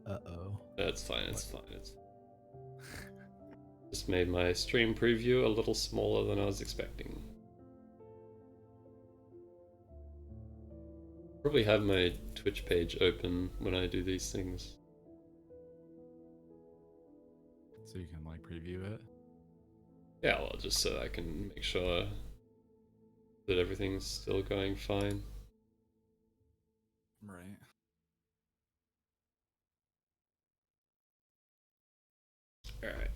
Uh-oh. That's fine, it's fine. It's just made my stream preview a little smaller than I was expecting. Probably have my Twitch page open when I do these things. So you can like preview it? Yeah, well, just so I can make sure that everything's still going fine. Right. Alright.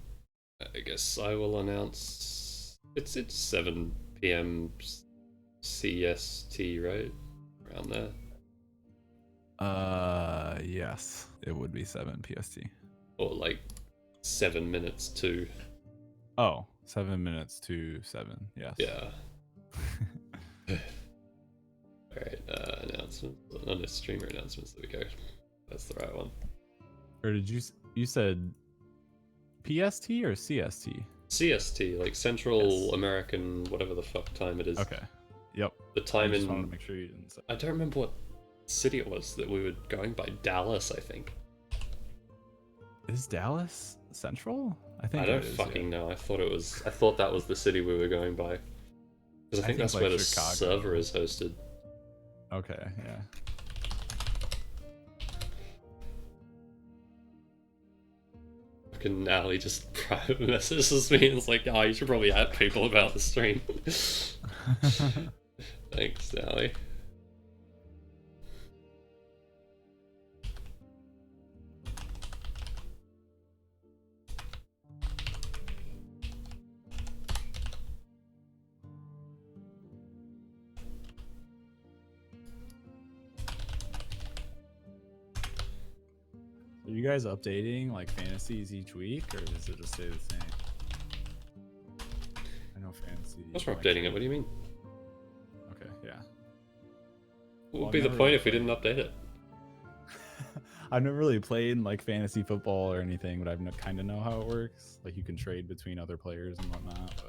I guess I will announce it's 7 PM CST, right? Around there. Yes. It would be 7 PST. Or like 7 minutes to. Oh, 7 minutes to 7. Yes. Yeah. Alright, announcements. No, no, streamer announcements. There we go. That's the right one. Or did you said PST or CST? CST, like Central American, whatever the fuck time it is. Okay. Yep. The time I just in. wanted to make sure you didn't say. I don't remember what city it was that we were going by. Dallas, I think. Is Dallas Central? I think I don't fucking know. I thought that was the city we were going by. Because I think that's like where the Chicago. server is hosted. Okay, yeah. Fucking Nally just private messages me and it's like, oh, you should probably add people about the stream. Thanks, Nally. Are you guys updating like fantasies each week, or does it just stay the same? I know fantasy. What's we're updating it? What do you mean? Okay, yeah. What would be the point if we didn't update it? I've never really played like fantasy football or anything, but I kind of know how it works. Like you can trade between other players and whatnot.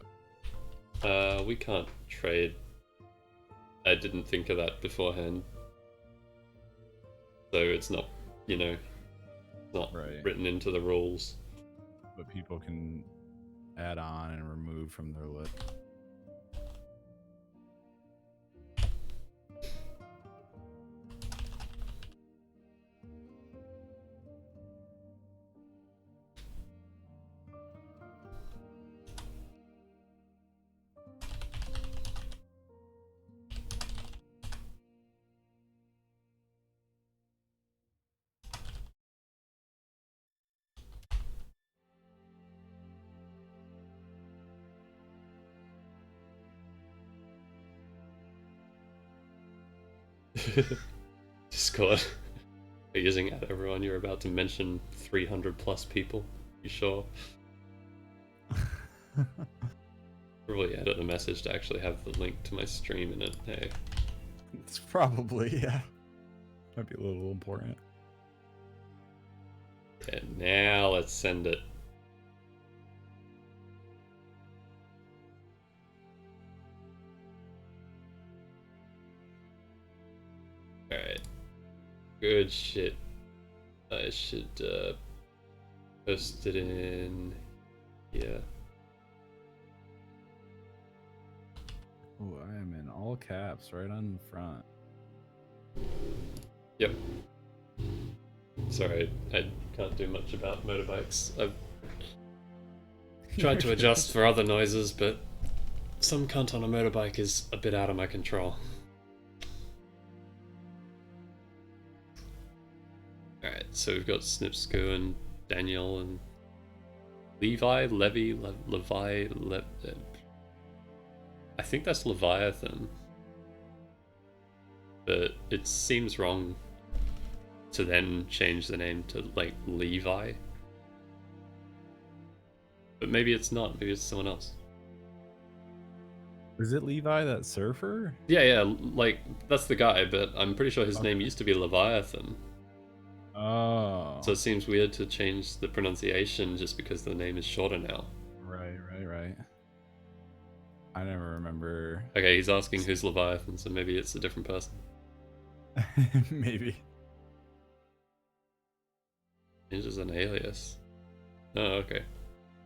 But we can't trade. I didn't think of that beforehand. So it's not, you know, not written into the rules. But people can add on and remove from their list. Discord. Are you using at everyone? You're about to mention 300 plus people. You sure? Probably edit the message to actually have the link to my stream in it. Hey. It's probably, yeah. Might be a little important. And now let's send it. Alright. Good shit. I should post it in here. Oh, I am in all caps right on front. Yep. Sorry, I can't do much about motorbikes. I've tried to adjust for other noises, but some cunt on a motorbike is a bit out of my control. Alright, so we've got Snippsku and Daniel and Levi, Levi, I think that's Leviathan. But it seems wrong to then change the name to, like, Levi. But maybe it's not, maybe it's someone else. Is it Levi, that surfer? Yeah, like, that's the guy, but I'm pretty sure his name used to be Leviathan. Oh. So it seems weird to change the pronunciation just because the name is shorter now. Right. I never remember. Okay, he's asking who's Leviathan, so maybe it's a different person. Maybe. It's just an alias. Oh, okay.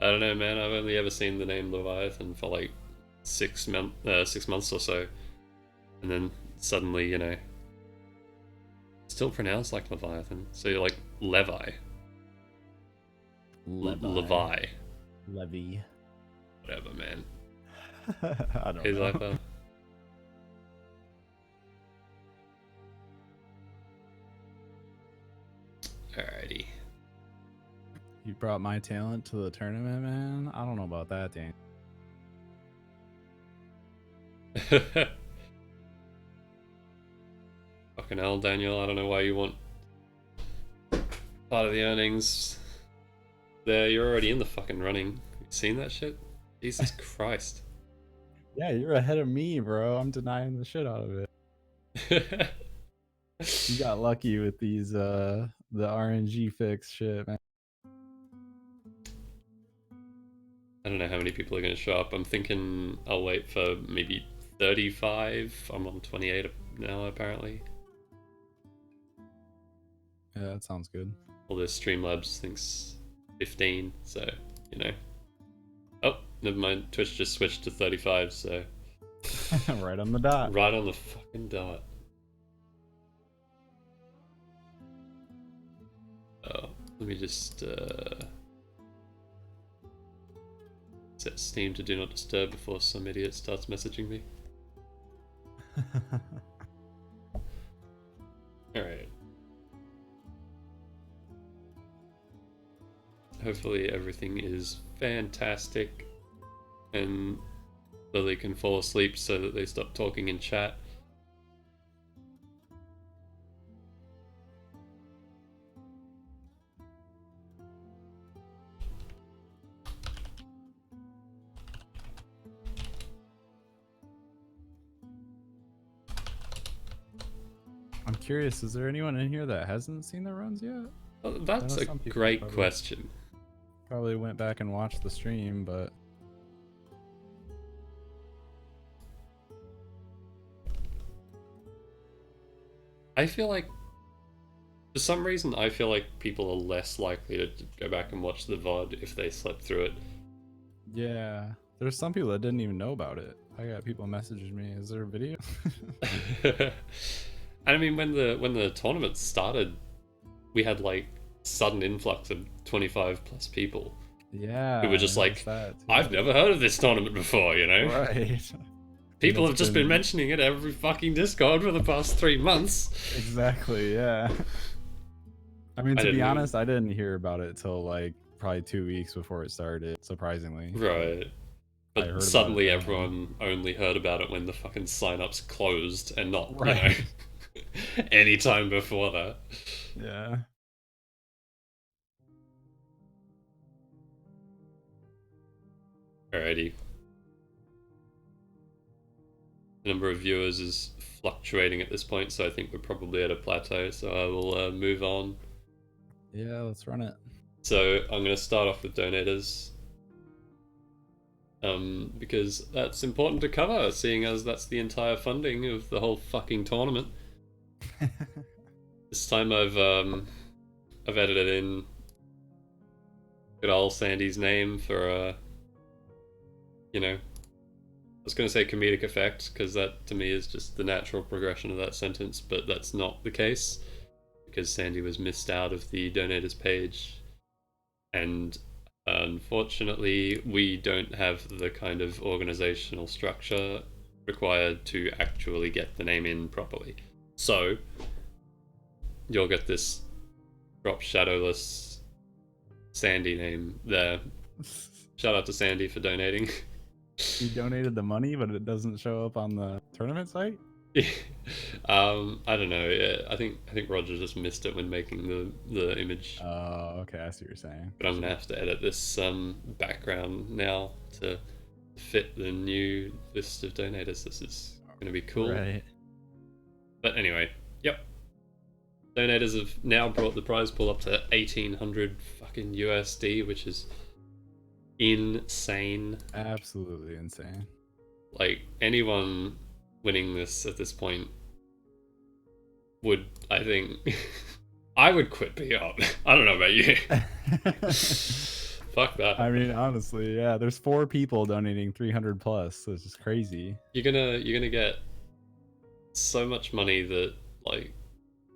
I don't know, man. I've only ever seen the name Leviathan for like 6 months or so, and then suddenly, you know, still pronounced like Leviathan. So you're like Levi. Levi. Levy. Whatever, man. I don't He's know. like, alrighty. You brought my talent to the tournament, man. I don't know about that, Dan. Fucking hell, Daniel. I don't know why you want part of the earnings. There, you're already in the fucking running. You seen that shit? Jesus Christ. Yeah, you're ahead of me, bro. I'm denying the shit out of it. You got lucky with these the RNG fix shit, man. I don't know how many people are going to show up. I'm thinking I'll wait for maybe 35. I'm on 28 now, apparently. Yeah, that sounds good. Although Streamlabs thinks 15, so, you know. Oh, never mind. Twitch just switched to 35, so... Right on the dot. Right on the fucking dot. Oh, let me just set Steam to do not disturb before some idiot starts messaging me. Alright. Hopefully everything is fantastic and Lily can fall asleep so that they stop talking in chat. I'm curious, is there anyone in here that hasn't seen the runs yet? Oh, that's a great question. Probably went back and watched the stream, but... I feel like, for some reason, I feel like people are less likely to go back and watch the VOD if they slept through it. Yeah, there's some people that didn't even know about it. I got people messaging me, is there a video? And I mean, when the tournament started, we had like sudden influx of 25 plus people. Yeah. Who were just like, I've never heard of this tournament before, you know? Right. People have just been mentioning it every fucking Discord for the past 3 months. Exactly, yeah. I mean, to be honest, I didn't hear about it till like probably 2 weeks before it started, surprisingly. Right. But suddenly everyone only heard about it when the fucking sign-ups closed and not, you know, any time before that. Yeah. Alrighty. The number of viewers is fluctuating at this point, so I think we're probably at a plateau, so I will move on. Yeah, let's run it. So I'm going to start off with donators. Because that's important to cover, seeing as that's the entire funding of the whole fucking tournament. This time I've edited in good old Sandy's name for you know, I was going to say comedic effect, because that to me is just the natural progression of that sentence, but that's not the case, because Sandy was missed out of the donators page, and unfortunately we don't have the kind of organizational structure required to actually get the name in properly. So you'll get this drop shadowless Sandy name there. Shout out to Sandy for donating. You donated the money, but it doesn't show up on the tournament site? I don't know. Yeah, I think Roger just missed it when making the image. Oh, okay, I see what you're saying. But I'm gonna have to edit this background now to fit the new list of donators. This is gonna be cool. Right. But anyway, yep. Donators have now brought the prize pool up to 1,800 fucking USD, which is insane. Absolutely insane. Like, anyone winning this at this point would, I think, I would quit BHWC. I don't know about you. Fuck that. I mean, honestly, yeah. There's 4 people donating 300 plus. So it's just crazy. You're gonna get so much money that, like,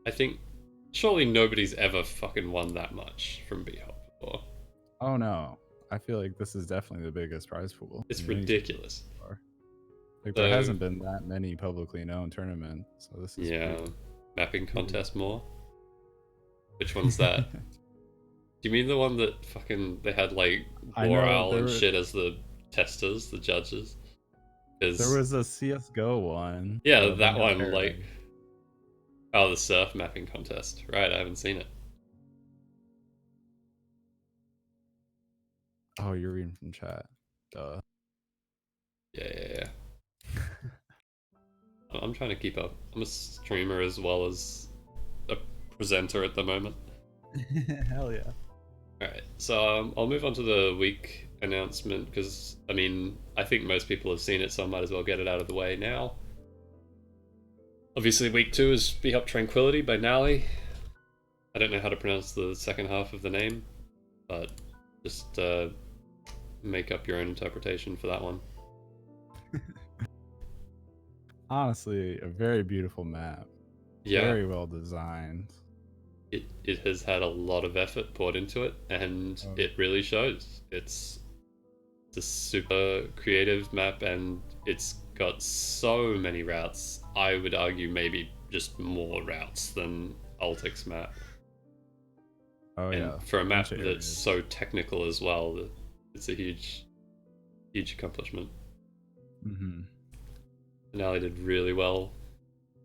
I think surely nobody's ever fucking won that much from BHWC before. Oh no, I feel like this is definitely the biggest prize pool. It's in any ridiculous. so far. Like So, there hasn't been that many publicly known tournaments, so this is yeah, pretty... mapping contest more. Which one's that? Do you mean the one that fucking they had like Boral and shit as the testers, the judges? There was a CS:GO one. Yeah, that one, like, oh, the surf mapping contest. Right, I haven't seen it. Oh, you're reading from chat. Duh. Yeah. I'm trying to keep up. I'm a streamer as well as a presenter at the moment. Hell yeah. Alright, so I'll move on to the week announcement, because, I mean, I think most people have seen it, so I might as well get it out of the way now. Obviously, week 2 is BHWC Tranquility by Nally. I don't know how to pronounce the second half of the name, but just make up your own interpretation for that one. Honestly, a very beautiful map. Yeah. Very well designed. It has had a lot of effort poured into it, and it really shows. It's a super creative map, and it's got so many routes. I would argue maybe just more routes than Altic's map. Oh and yeah. For a map that's so technical as well, it's a huge accomplishment. Mm-hmm. And Ali did really well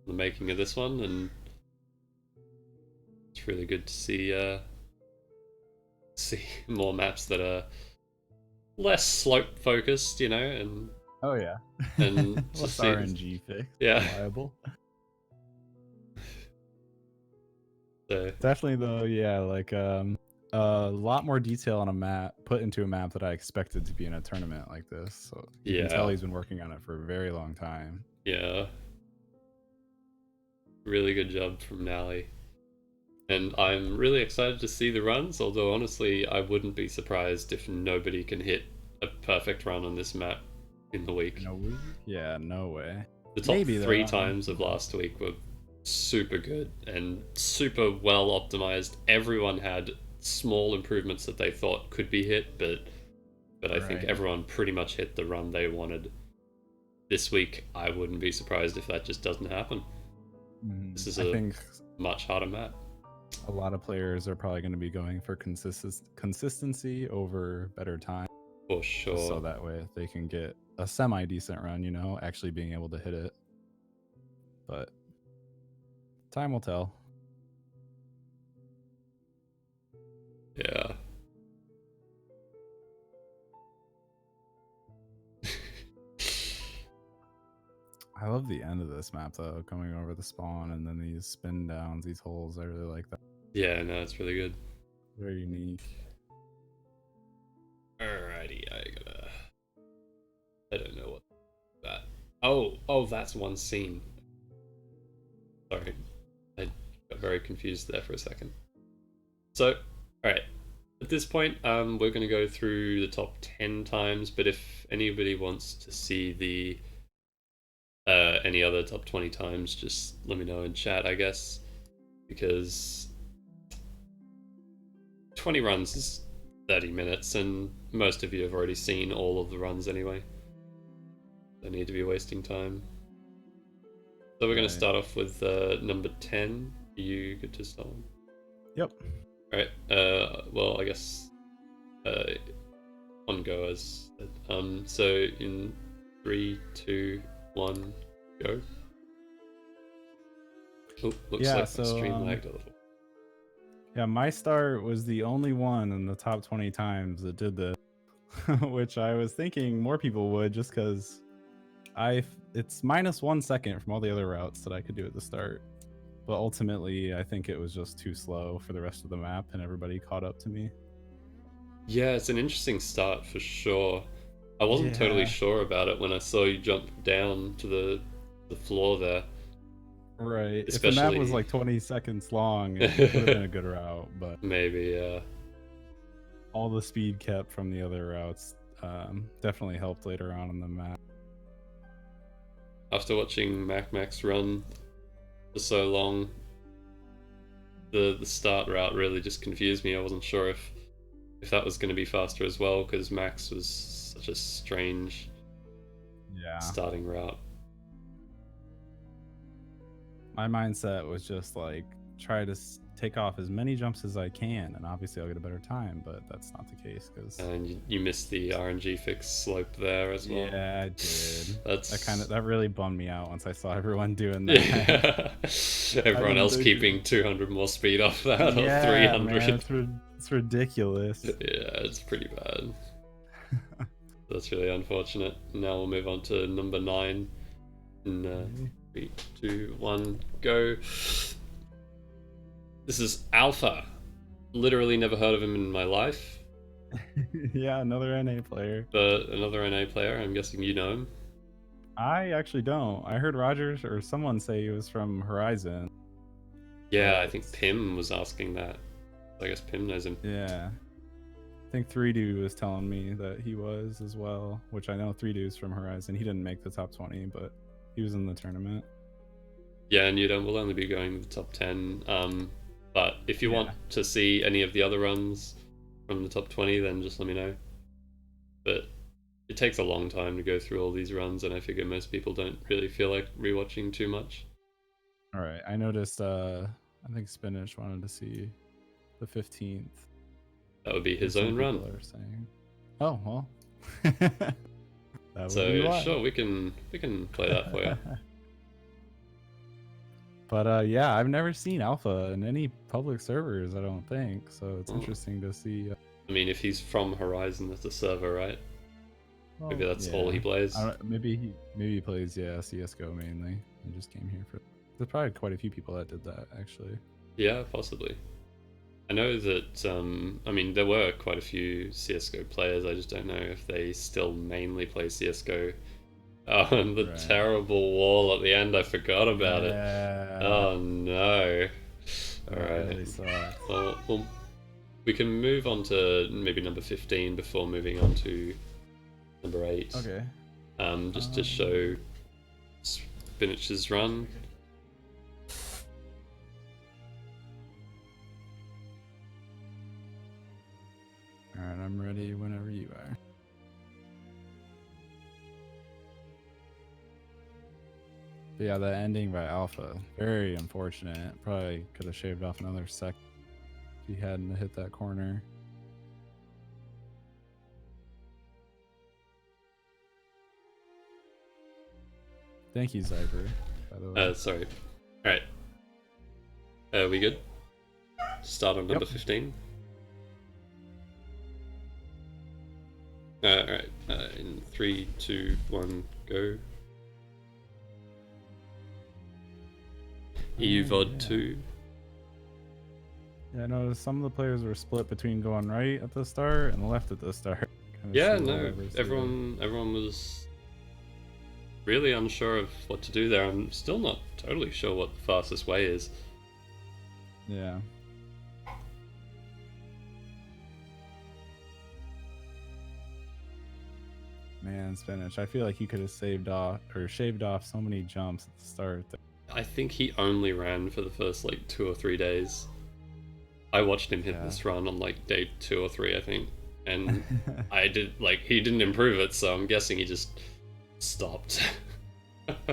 in the making of this one, and it's really good to see more maps that are less slope focused, you know, and oh yeah, and less RNG fixed. Yeah, reliable. So definitely though, yeah, like a lot more detail on a map put into a map that I expected to be in a tournament like this. So you can tell he's been working on it for a very long time. Yeah, really good job from Nally. And I'm really excited to see the runs, although honestly I wouldn't be surprised if nobody can hit a perfect run on this map in the week. No way? Yeah, no way. The top 3 times of last week were super good and super well optimized. Everyone had small improvements that they thought could be hit, but I think everyone pretty much hit the run they wanted. This week, I wouldn't be surprised if that just doesn't happen. This is a much harder map. A lot of players are probably going to be going for consistency over better time. For sure. So that way they can get a semi-decent run, you know, actually being able to hit it. But time will tell. Yeah. I love the end of this map though, coming over the spawn and then these spin downs, these holes. I really like that. Yeah, no, it's really good. Very unique. Alrighty, I don't know what that. Oh, that's one scene. Sorry, I got very confused there for a second. So, alright, at this point, we're gonna go through the top 10 times, but if anybody wants to see the any other top 20 times, just let me know in chat, I guess, because 20 runs is 30 minutes, and most of you have already seen all of the runs anyway. Don't need to be wasting time. So we're going to start off with number 10. Are you good to start? Yep. Alright, well, I guess on go as so in 3, 2, 1, go. Oh, looks like the stream lagged a little. Yeah, my start was the only one in the top 20 times that did this, which I was thinking more people would, just because it's -1 second from all the other routes that I could do at the start. But ultimately, I think it was just too slow for the rest of the map, and everybody caught up to me. Yeah, it's an interesting start for sure. I wasn't totally sure about it when I saw you jump down to the floor there. Right. If the Especially map was like 20 seconds long, it would have been a good route, but maybe, yeah. all the speed kept from the other routes definitely helped later on in the map. After watching makmak's run for so long, the start route really just confused me. I wasn't sure if that was going to be faster as well, because Max was such a strange starting route. My mindset was just like, try to take off as many jumps as I can, and obviously I'll get a better time, but that's not the case. And you missed the RNG fix slope there as well. Yeah, I did. That really bummed me out once I saw everyone doing that. Yeah. Everyone else keeping 200 more speed off that, or 300. Man, it's ridiculous. Yeah, it's pretty bad. That's really unfortunate. Now we'll move on to number 9. In 3, 2, 1, go. This is Alpha. Literally never heard of him in my life. Yeah, another NA player. But another NA player. I'm guessing you know him. I actually don't. I heard Rogers or someone say he was from Horizon. Yeah, I think Pim was asking that. I guess Pim knows him. Yeah. I think 3Do was telling me that he was as well, which I know 3Do's from Horizon. He didn't make the top 20, but he was in the tournament. Yeah, Newdun will only be going to the top 10. But if you want to see any of the other runs from the top 20, then just let me know. But it takes a long time to go through all these runs, and I figure most people don't really feel like rewatching too much. All right, I noticed. I think Spinach wanted to see the 15th. That would be his own run. Oh well. So sure, we can play that for you. But yeah, I've never seen Alpha in any public servers, I don't think. So it's interesting to see. I mean, if he's from Horizon, that's a server, right? Well, maybe that's all he plays. Maybe he plays CS:GO mainly. I just came here for. There's probably quite a few people that did that actually. Yeah, possibly. I know that. I mean, there were quite a few CS:GO players. I just don't know if they still mainly play CS:GO. Oh, and the terrible wall at the end, I forgot about it. Oh no. Alright. Really well, we can move on to maybe number 15 before moving on to number 8. Okay. Just to show Spinach's run. Alright, I'm ready whenever you are. But yeah, the ending by Alpha, very unfortunate. Probably could have shaved off another sec if he hadn't hit that corner. Thank you, Zyber, by the way. Sorry. Alright. We good? Start on number 15. Alright. In 3, 2, 1, go. EU VOD 2. Yeah, I noticed some of the players were split between going right at the start and left at the start. Yeah, no, everyone was really unsure of what to do there. I'm still not totally sure what the fastest way is. Yeah. Man, Spinach, I feel like you could have shaved off so many jumps at the start. I think he only ran for the first like 2 or 3 days. I watched him hit this run on like day 2 or 3, I think, and he didn't improve it, so I'm guessing he just stopped.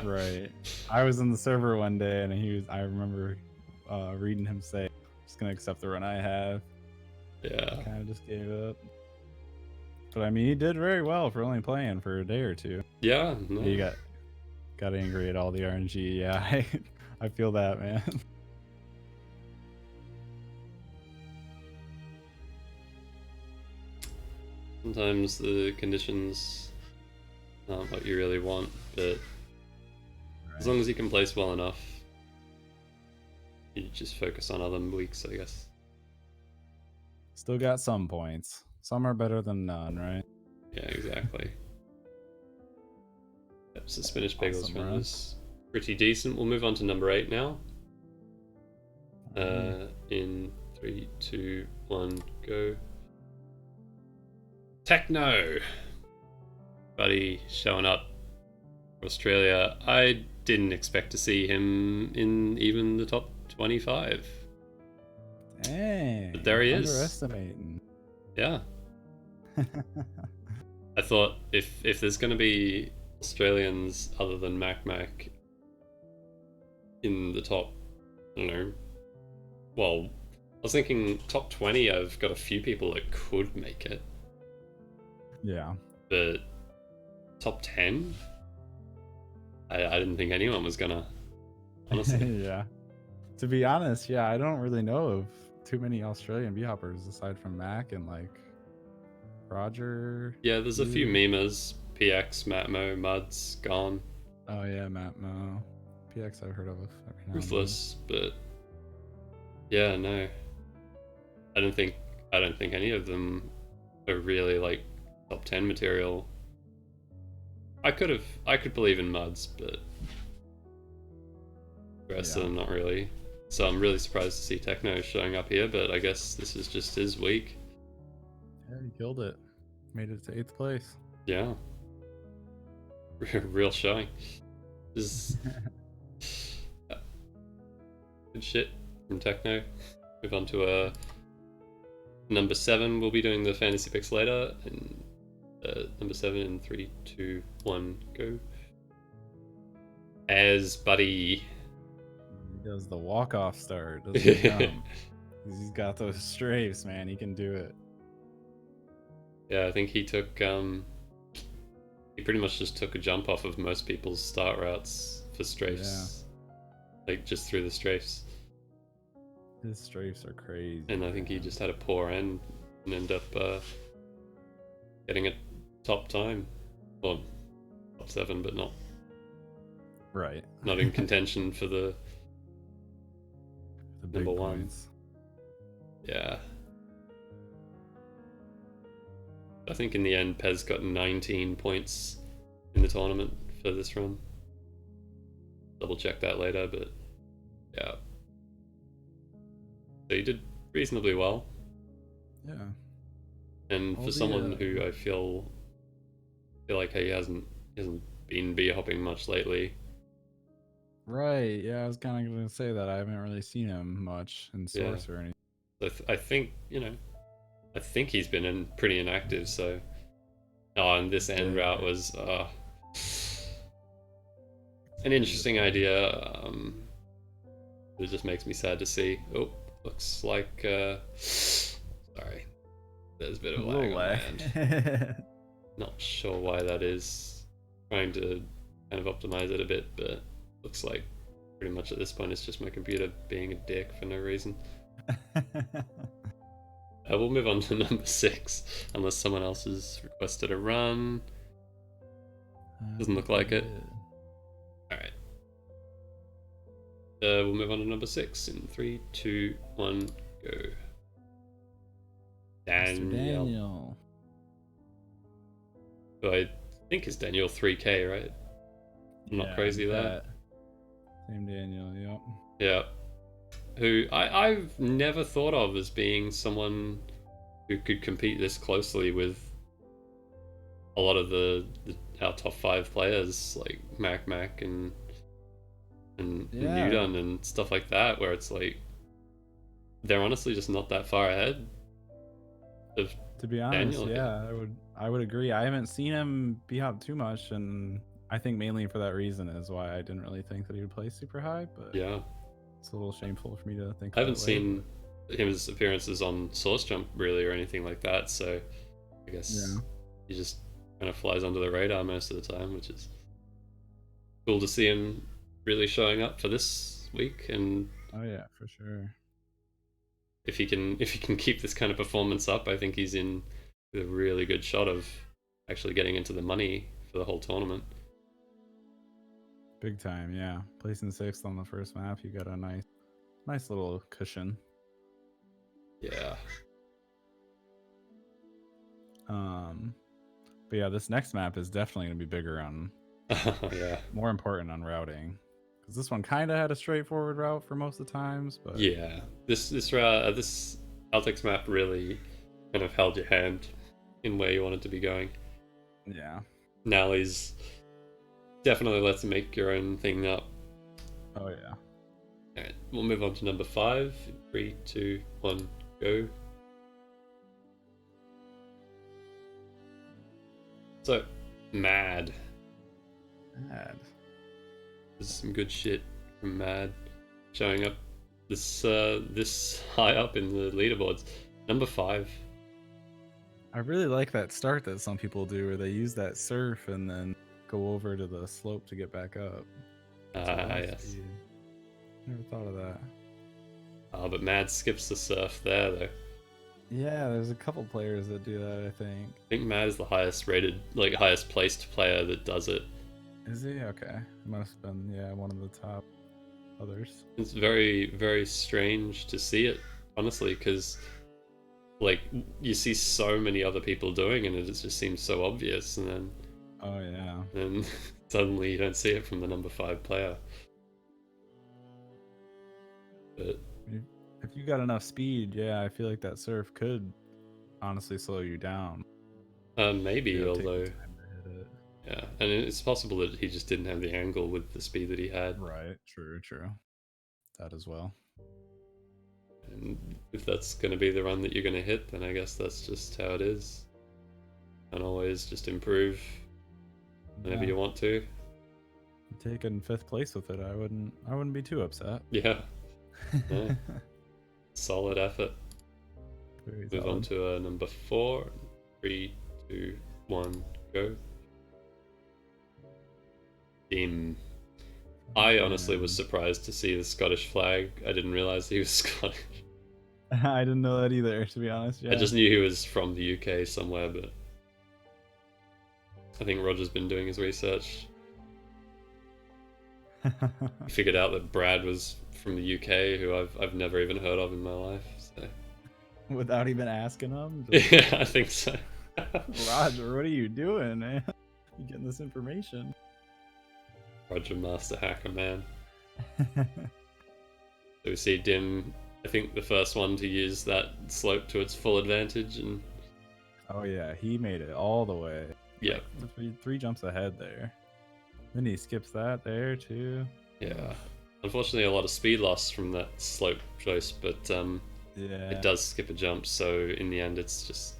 Right. I was in the server one day, and I remember reading him say, "I'm just gonna accept the run I have." Yeah. Kind of just gave up. But I mean, he did very well for only playing for a day or 2. Yeah. No. He got angry at all the RNG. Yeah, I feel that, man. Sometimes the conditions aren't what you really want, but as long as you can place well enough, you just focus on other weeks, I guess. Still got some points. Some are better than none, right? Yeah, exactly. Yep, so Spinach Bagel's run was pretty decent. We'll move on to number 8 now. In 3, 2, 1, go. Tekno! Buddy showing up for Australia. I didn't expect to see him in even the top 25. Dang. But there he is. Underestimating. Yeah. I thought if there's going to be Australians other than makmak in the top, I don't know. Well, I was thinking top 20, I've got a few people that could make it. Yeah. But top 10? I didn't think anyone was gonna, honestly. Yeah. To be honest, yeah, I don't really know of too many Australian B-hoppers aside from Mac and like Roger. Yeah, there's a few you. memers. PX, Matmo, Muds, Gone, Oh yeah, Matt Mo. PX I've heard of every now and then. Ruthless, but yeah, no. I don't think any of them are really like top 10 material. I could believe in Muds, but the rest of them not really. So I'm really surprised to see Tekno showing up here, but I guess this is just his week. Yeah, he killed it. Made it to 8th place. Yeah. Real showing. This is good shit from Tekno. Move on to number 7. We'll be doing the fantasy picks later. And number 7 in 3, 2, 1, go. As Buddy. He does the walk-off start, doesn't he? He's got those strafes, man. He can do it. Yeah, I think he took he pretty much just took a jump off of most people's start routes for strafes. Yeah. Like just through the strafes. His strafes are crazy. And I think he just had a poor end and ended up getting a top time. Well, top 7, but not in contention for the number 1. Points. Yeah. I think in the end, Pez got 19 points in the tournament for this run. Double check that later, but yeah. So he did reasonably well. Yeah. And for someone who I feel like he hasn't been beer hopping much lately. Right. Yeah, I was kind of going to say that I haven't really seen him much in source or anything. I think I think he's been pretty inactive. So, and this end route was an interesting idea. It just makes me sad to see. Oh, looks like sorry, there's a bit of lag on my end. Not sure why that is. Trying to kind of optimize it a bit, but looks like pretty much at this point it's just my computer being a dick for no reason. We'll move on to number 6, unless someone else has requested a run. Doesn't look like it. Alright. We'll move on to number 6 in 3, 2, 1, go. Daniel. So I think it's Daniel 3K, right? I'm not crazy there. Same Daniel, yep. Yeah. Who I've never thought of as being someone who could compete this closely with a lot of our top 5 players like makmak and Newdun and stuff like that, where it's like they're honestly just not that far ahead of to be honest, Daniel. Yeah, I would agree. I haven't seen him B-hop too much, and I think mainly for that reason is why I didn't really think that he would play super high, but yeah. It's a little shameful for me to think. I haven't seen his appearances on Source Jump really or anything like that, so I guess he just kind of flies under the radar most of the time, which is cool to see him really showing up for this week. And oh yeah, for sure. If he can keep this kind of performance up, I think he's in with a really good shot of actually getting into the money for the whole tournament. Big time, yeah. Placing 6th on the first map, you got a nice little cushion. Yeah. But yeah, this next map is definitely gonna be bigger on yeah. more important on routing. Because this one kind of had a straightforward route for most of the times, but Yeah, this Altic's map really kind of held your hand in where you wanted to be going. yeah. Nally's definitely lets you make your own thing up. Oh yeah. Alright, we'll move on to number 5. 3, 2, 1, go. So, Mad. Mad. There's some good shit from Mad showing up this high up in the leaderboards. Number 5. I really like that start that some people do, where they use that surf and then go over to the slope to get back up. Yes. Never thought of that. But Mad skips the surf there, though. Yeah, there's a couple players that do that, I think. I think Mad is the highest rated, like highest placed player that does it. Is he? Okay. Must have been, yeah, one of the top others. It's very, very strange to see it, honestly, because like you see so many other people doing it, and it just seems so obvious, and then Oh yeah. and suddenly you don't see it from the number 5 player. But If you got enough speed, yeah, I feel like that surf could honestly slow you down. maybe, You know, take the although time to hit it. yeah, and it's possible that he just didn't have the angle with the speed that he had. Right. True. True. That as well. And if that's going to be the run that you're going to hit, then I guess that's just how it is. And always just improve whenever you want to. Taking 5th place with it, I wouldn't be too upset. Yeah. Yeah. Solid effort. Very Move on solid. to number 4. 3, 2, 1, go. I honestly was surprised to see the Scottish flag. I didn't realize he was Scottish. I didn't know that either, to be honest. Yeah. I just knew he was from the UK somewhere, but I think Roger's been doing his research. He figured out that Brad was from the UK, who I've never even heard of in my life. So. Without even asking him? Yeah, I think so. Roger, what are you doing, man? You getting this information? Roger Master Hacker, man. So we see Dim, I think the first one to use that slope to its full advantage, and Oh yeah, he made it all the way. yeah, Like, three jumps ahead there. Then he skips that there too. yeah. Unfortunately, a lot of speed loss from that slope choice, but Yeah. it does skip a jump. So in the end, it's just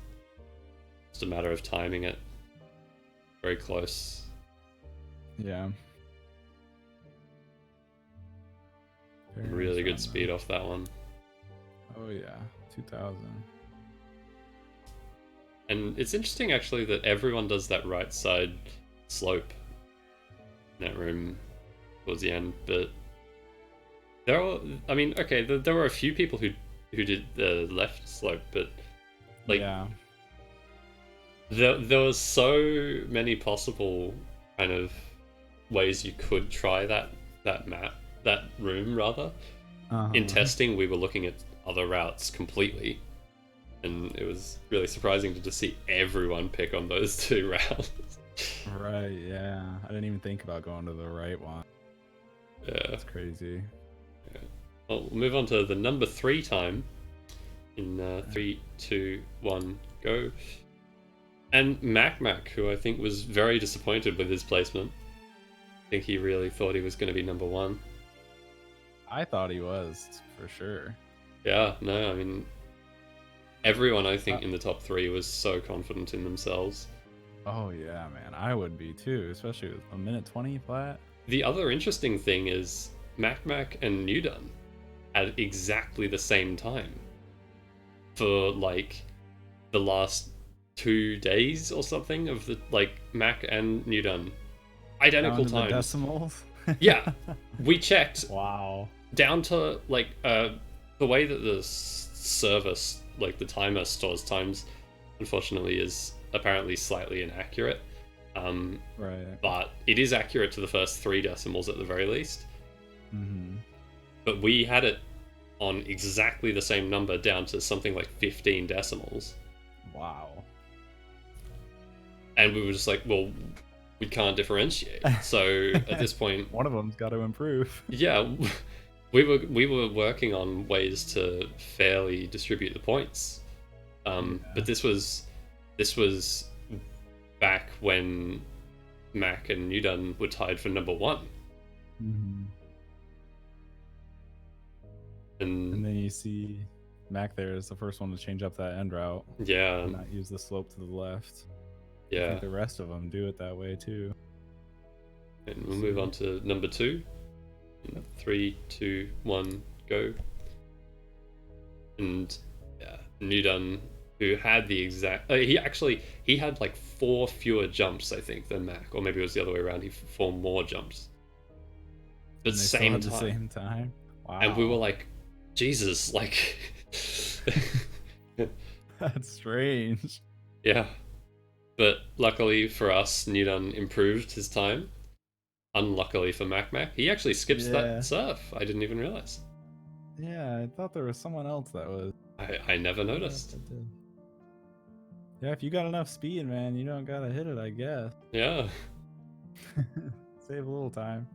a matter of timing it. Very close. Yeah. Very Really nice good run, speed though. off that one. Oh yeah, 2000. And it's interesting actually that everyone does that right side slope in that room towards the end, but there are, I mean, okay, there were a few people who did the left slope, but like yeah. there was so many possible kind of ways you could try that room rather. In testing, we were looking at other routes completely, and it was really surprising to just see everyone pick on those 2 routes. Right, yeah. I didn't even think about going to the right one. Yeah. That's crazy. Yeah. Well, we'll move on to the number 3 time in 3, 2, 1, go. And makmak, who I think was very disappointed with his placement. I think he really thought he was going to be number 1. I thought he was, for sure. Yeah, no, I mean, everyone I think in the top 3 was so confident in themselves. Oh yeah, man. I would be too, especially with a minute 20 flat. The other interesting thing is makmak and Newdun at exactly the same time for like the last 2 days or something of the like Mac and Newdun identical Down to the times. decimals. Yeah, we checked Wow. down to like the way that the service, like the timer stores times, unfortunately is apparently slightly inaccurate. Right. But it is accurate to the first 3 decimals at the very least. Mm-hmm. But we had it on exactly the same number down to something like 15 decimals. Wow. And we were just like, well, we can't differentiate. So at this point, one of them's got to improve. yeah, we were working on ways to fairly distribute the points. But this was back when Mac and Newdun were tied for number 1. Mm-hmm. And then you see Mac there is the first one to change up that end route. Yeah. And not use the slope to the left. Yeah. I think the rest of them do it that way too. And we'll move on to number 2. 3, 2, 1, go. And yeah, Newdun, who had the exact... he had like 4 fewer jumps, I think, than Mac. Or maybe it was the other way around. He 4 more jumps. But And they same still time. had the same time. Wow. And we were like, Jesus, like... That's strange. Yeah. But luckily for us, Newdun improved his time. Unluckily for makmak, he actually skips that surf. I didn't even realize. Yeah, I thought there was someone else that was. I never noticed. Yeah, if you got enough speed, man, you don't gotta hit it, I guess. Yeah. Save a little time.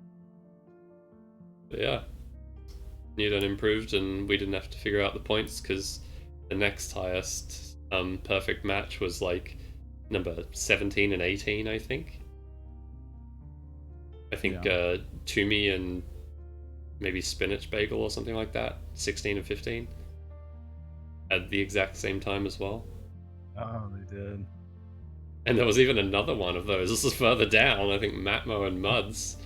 But yeah. Newdun improved, and we didn't have to figure out the points because the next highest perfect match was like number 17 and 18, I think. I think Tumi and maybe Spinach Bagel or something like that, 16 and 15, at the exact same time as well. Oh, they did. And there was even another one of those. This is further down. I think Matmo and Muds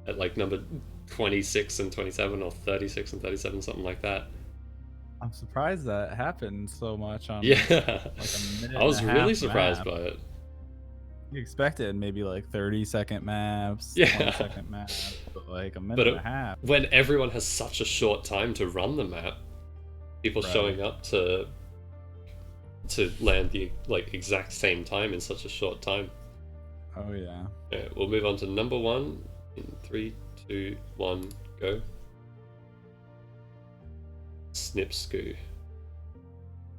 at like number 26 and 27 or 36 and 37, something like that. I'm surprised that happened so much on Yeah. like a minute. I was and a really half surprised map. by it. You expected maybe like 30-second maps, Yeah. 20-second maps, but like a minute and a half. When everyone has such a short time to run the map, people showing up to land the like exact same time in such a short time. Oh yeah. Yeah, we'll move on to number 1 in 3, 2, 1, go. Snippsku.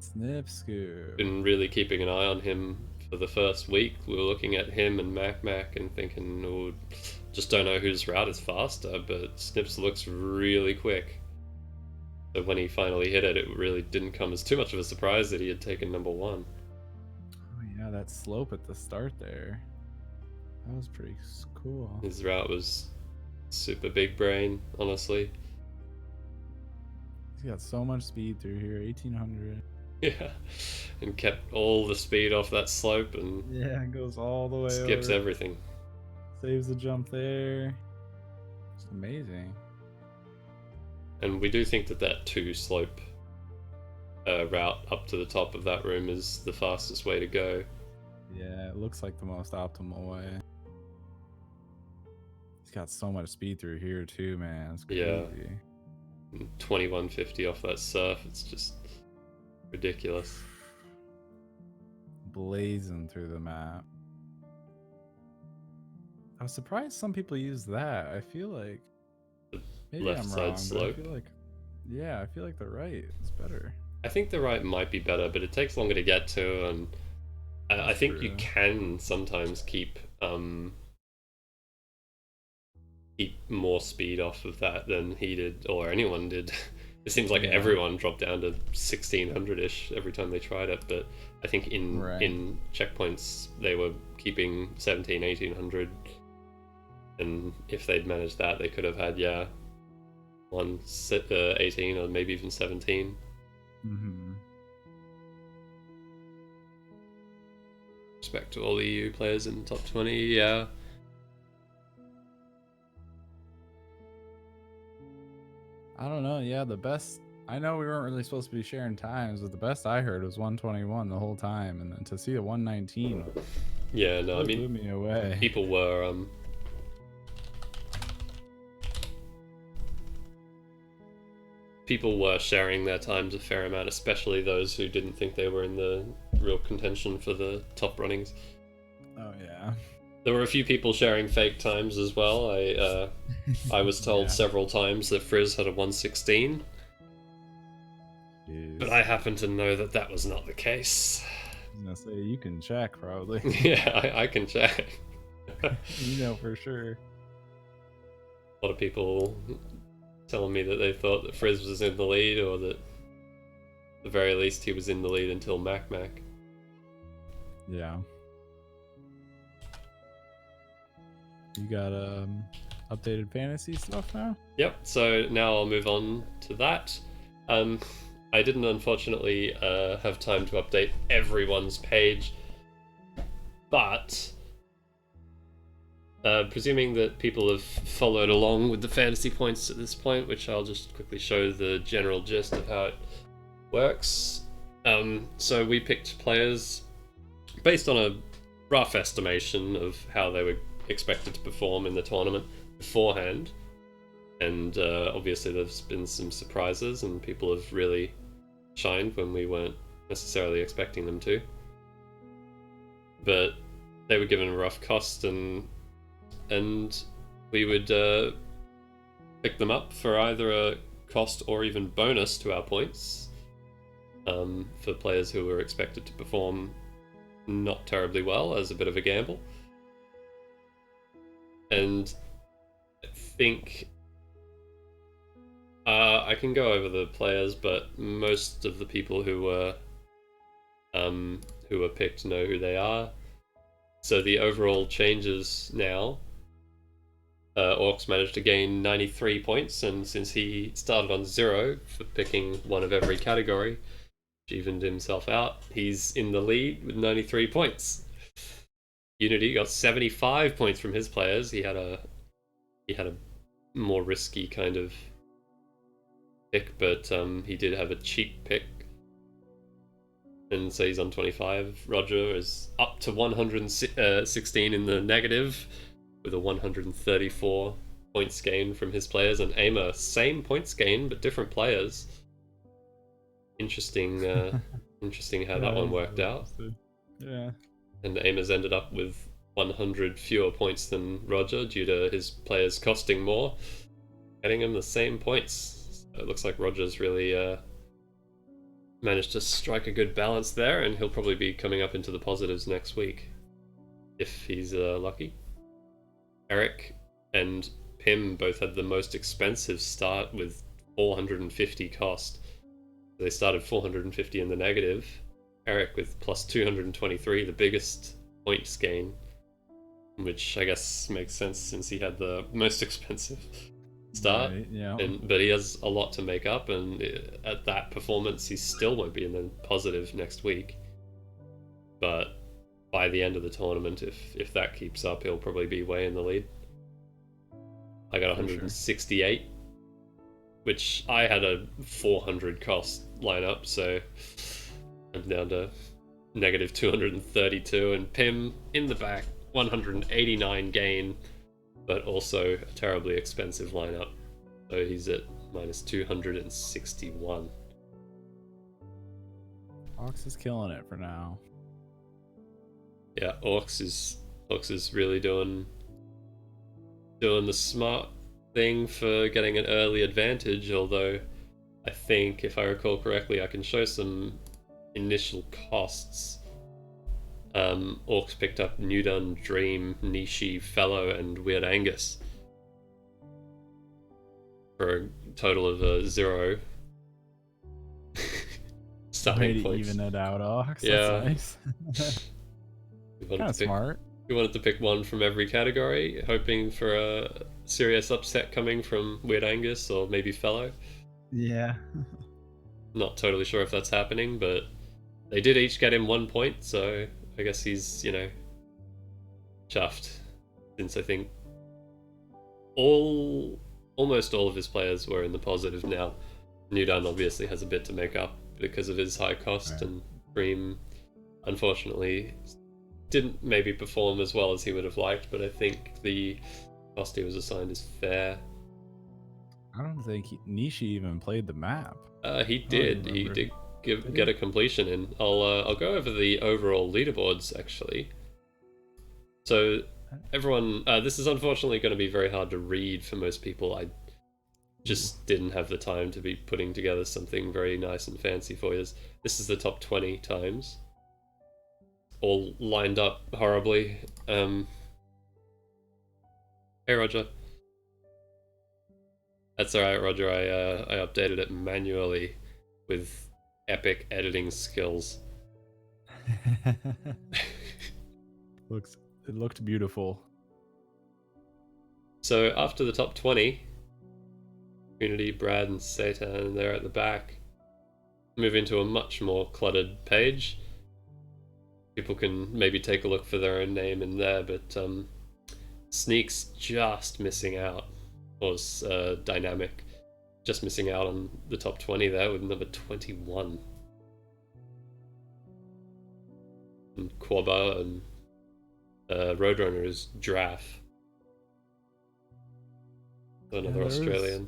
Snippsku. Been really keeping an eye on him for the first week. We were looking at him and makmak and thinking, oh, just don't know whose route is faster, but Snips looks really quick. So when he finally hit it, it really didn't come as too much of a surprise that he had taken number 1. Oh yeah, that slope at the start there. That was pretty cool. His route was super big brain, honestly. He's got so much speed through here, 1800. Yeah, and kept all the speed off that slope and yeah, it goes all the way skips over. everything. Saves the jump there. It's amazing. And we do think that that 2 slope route up to the top of that room is the fastest way to go. Yeah, it looks like the most optimal way. He's got so much speed through here too, man. It's crazy. Yeah. 2150 off that surf, it's just ridiculous. Blazing through the map. I was surprised some people use that. I feel like maybe Left I'm side wrong, slope. but I feel like the right is better. I think the right might be better, but it takes longer to get to, and I think true. you can sometimes keep more speed off of that than he did, or anyone did. It seems like everyone dropped down to 1600-ish every time they tried it, but I think in checkpoints they were keeping 17, 1800, and if they'd managed that, they could have had 18 or maybe even 17. Mm-hmm. Respect to all the EU players in the top 20, yeah. I don't know. Yeah, the best. I know we weren't really supposed to be sharing times, but the best I heard was 121 the whole time, and then to see a 119. Yeah, no, I mean, blew me away. People were sharing their times a fair amount, especially those who didn't think they were in the real contention for the top runnings. Oh yeah. There were a few people sharing fake times as well. I was told several times that Frizz had a 116. Jeez. But I happen to know that that was not the case. I was gonna say, you can check probably. Yeah, I can check. You know for sure. A lot of people telling me that they thought that Frizz was in the lead, or that at the very least he was in the lead until makmak. Yeah. You got updated fantasy stuff now? Yep, so now I'll move on to that. I didn't unfortunately have time to update everyone's page, but presuming that people have followed along with the fantasy points at this point, which I'll just quickly show the general gist of how it works. So we picked players based on a rough estimation of how they were expected to perform in the tournament beforehand, and obviously there's been some surprises and people have really shined when we weren't necessarily expecting them to, but they were given a rough cost, and we would pick them up for either a cost or even bonus to our points, for players who were expected to perform not terribly well as a bit of a gamble. And I think I can go over the players, but most of the people who were picked know who they are. So the overall changes now, Orcs managed to gain 93 points, and since he started on 0 for picking one of every category, which evened himself out, he's in the lead with 93 points. Unity got 75 points from his players. He had a more risky kind of pick, but he did have a cheap pick, and so he's on 25. Roger is up to 116 in the negative with a 134 points gain from his players, and Aimer, same points gain but different players. Interesting interesting how that one worked out. Yeah. And Aimer's ended up with 100 fewer points than Roger due to his players costing more, getting him the same points. So it looks like Roger's really managed to strike a good balance there, and he'll probably be coming up into the positives next week if he's lucky. Eric and Pim both had the most expensive start with 450 cost. They started 450 in the negative. Eric with plus 223, the biggest points gain, which I guess makes sense since he had the most expensive start. Right, yeah. But he has a lot to make up, and at that performance he still won't be in the positive next week. But by the end of the tournament, if that keeps up, he'll probably be way in the lead. I got 168, which I had a 400 cost lineup, so I'm down to negative 232, and Pim in the back, 189 gain, but also a terribly expensive lineup, so he's at minus 261. Ox is killing it for now. Yeah, Orcs is really doing the smart thing for getting an early advantage, although I think, if I recall correctly, I can show some initial costs. Orcs picked up Newdun, Dream, Nishi, Fellow, and Weird Angus for a total of 0 starting Way to points. even it out, Ox. Yeah. That's nice. Kind of smart. We wanted to pick one from every category, hoping for a serious upset coming from Weird Angus or maybe Fellow. Yeah. Not totally sure if that's happening, but they did each get him 1 point, so I guess he's, chuffed. Since I think almost all of his players were in the positive now. Newdun obviously has a bit to make up because of his high cost, right. And Dream, unfortunately, didn't maybe perform as well as he would have liked, but I think the cost he was assigned is fair. I don't think Nishi even played the map. He did. He did get a completion in. I'll go over the overall leaderboards actually. So everyone, this is unfortunately going to be very hard to read for most people. I just didn't have the time to be putting together something very nice and fancy for you. This is the top 20 times, all lined up horribly. Hey Roger. That's alright, Roger. I updated it manually with epic editing skills. It looked beautiful. So after the top 20, Community, Brad, and Satan, they're at the back. Move into a much more cluttered page. People can maybe take a look for their own name in there, but Sneak's just missing out. Was Dynamic just missing out on the top 20 there with number 21. And Quabba and Roadrunner is Draff. Another Australian.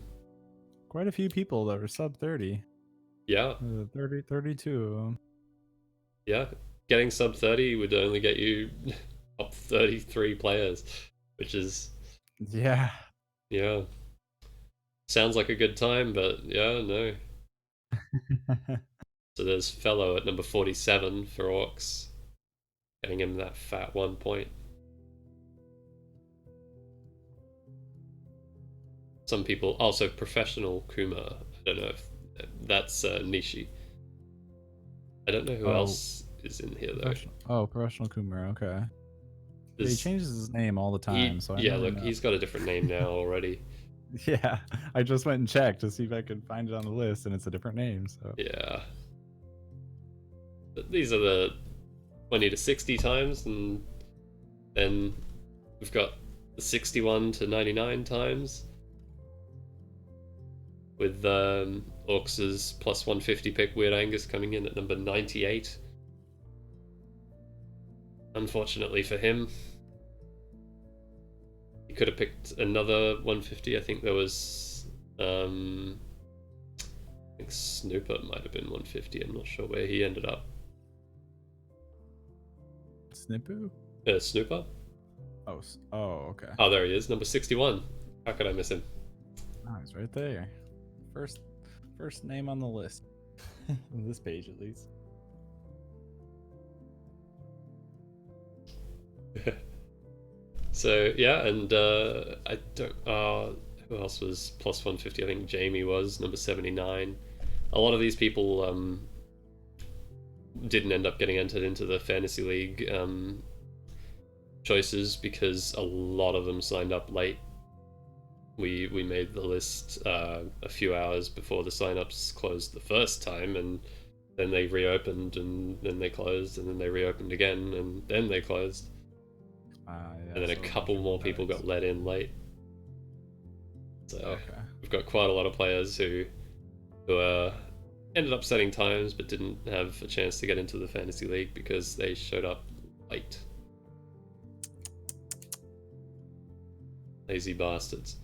Quite a few people that were sub 30. Yeah. 32 of them. Yeah. Getting sub 30 would only get you up 33 players, which is... Yeah. Yeah. Sounds like a good time, but yeah, no. So there's Fellow at number 47 for Orcs, getting him that fat 1 point. Some people also Professional Kuma. I don't know if that's Nishi. I don't know who else is in here though. Professional Kuma. Okay. He changes his name all the time. He's got a different name now already. Yeah, I just went and checked to see if I could find it on the list, and it's a different name. So yeah, but these are the 20 to 60 times, and then we've got the 61 to 99 times with Orcs' plus 150 pick Weird Angus coming in at number 98. Unfortunately for him, he could have picked another 150. I think there was I think Snooper might have been 150. I'm not sure where he ended up. Snooper? Oh, okay. Oh, there he is, number 61. How could I miss him? Oh, he's right there. First name on the list. On this page, at least. So yeah, and I don't. Who else was plus 150? I think Jamie was number 79. A lot of these people didn't end up getting entered into the fantasy league choices because a lot of them signed up late. We made the list a few hours before the signups closed the first time, and then they reopened, and then they closed, and then they reopened again, and then they closed. Yeah, and then a couple more people got let in late. So we've got quite a lot of players who ended up setting times but didn't have a chance to get into the fantasy league because they showed up late. Lazy bastards.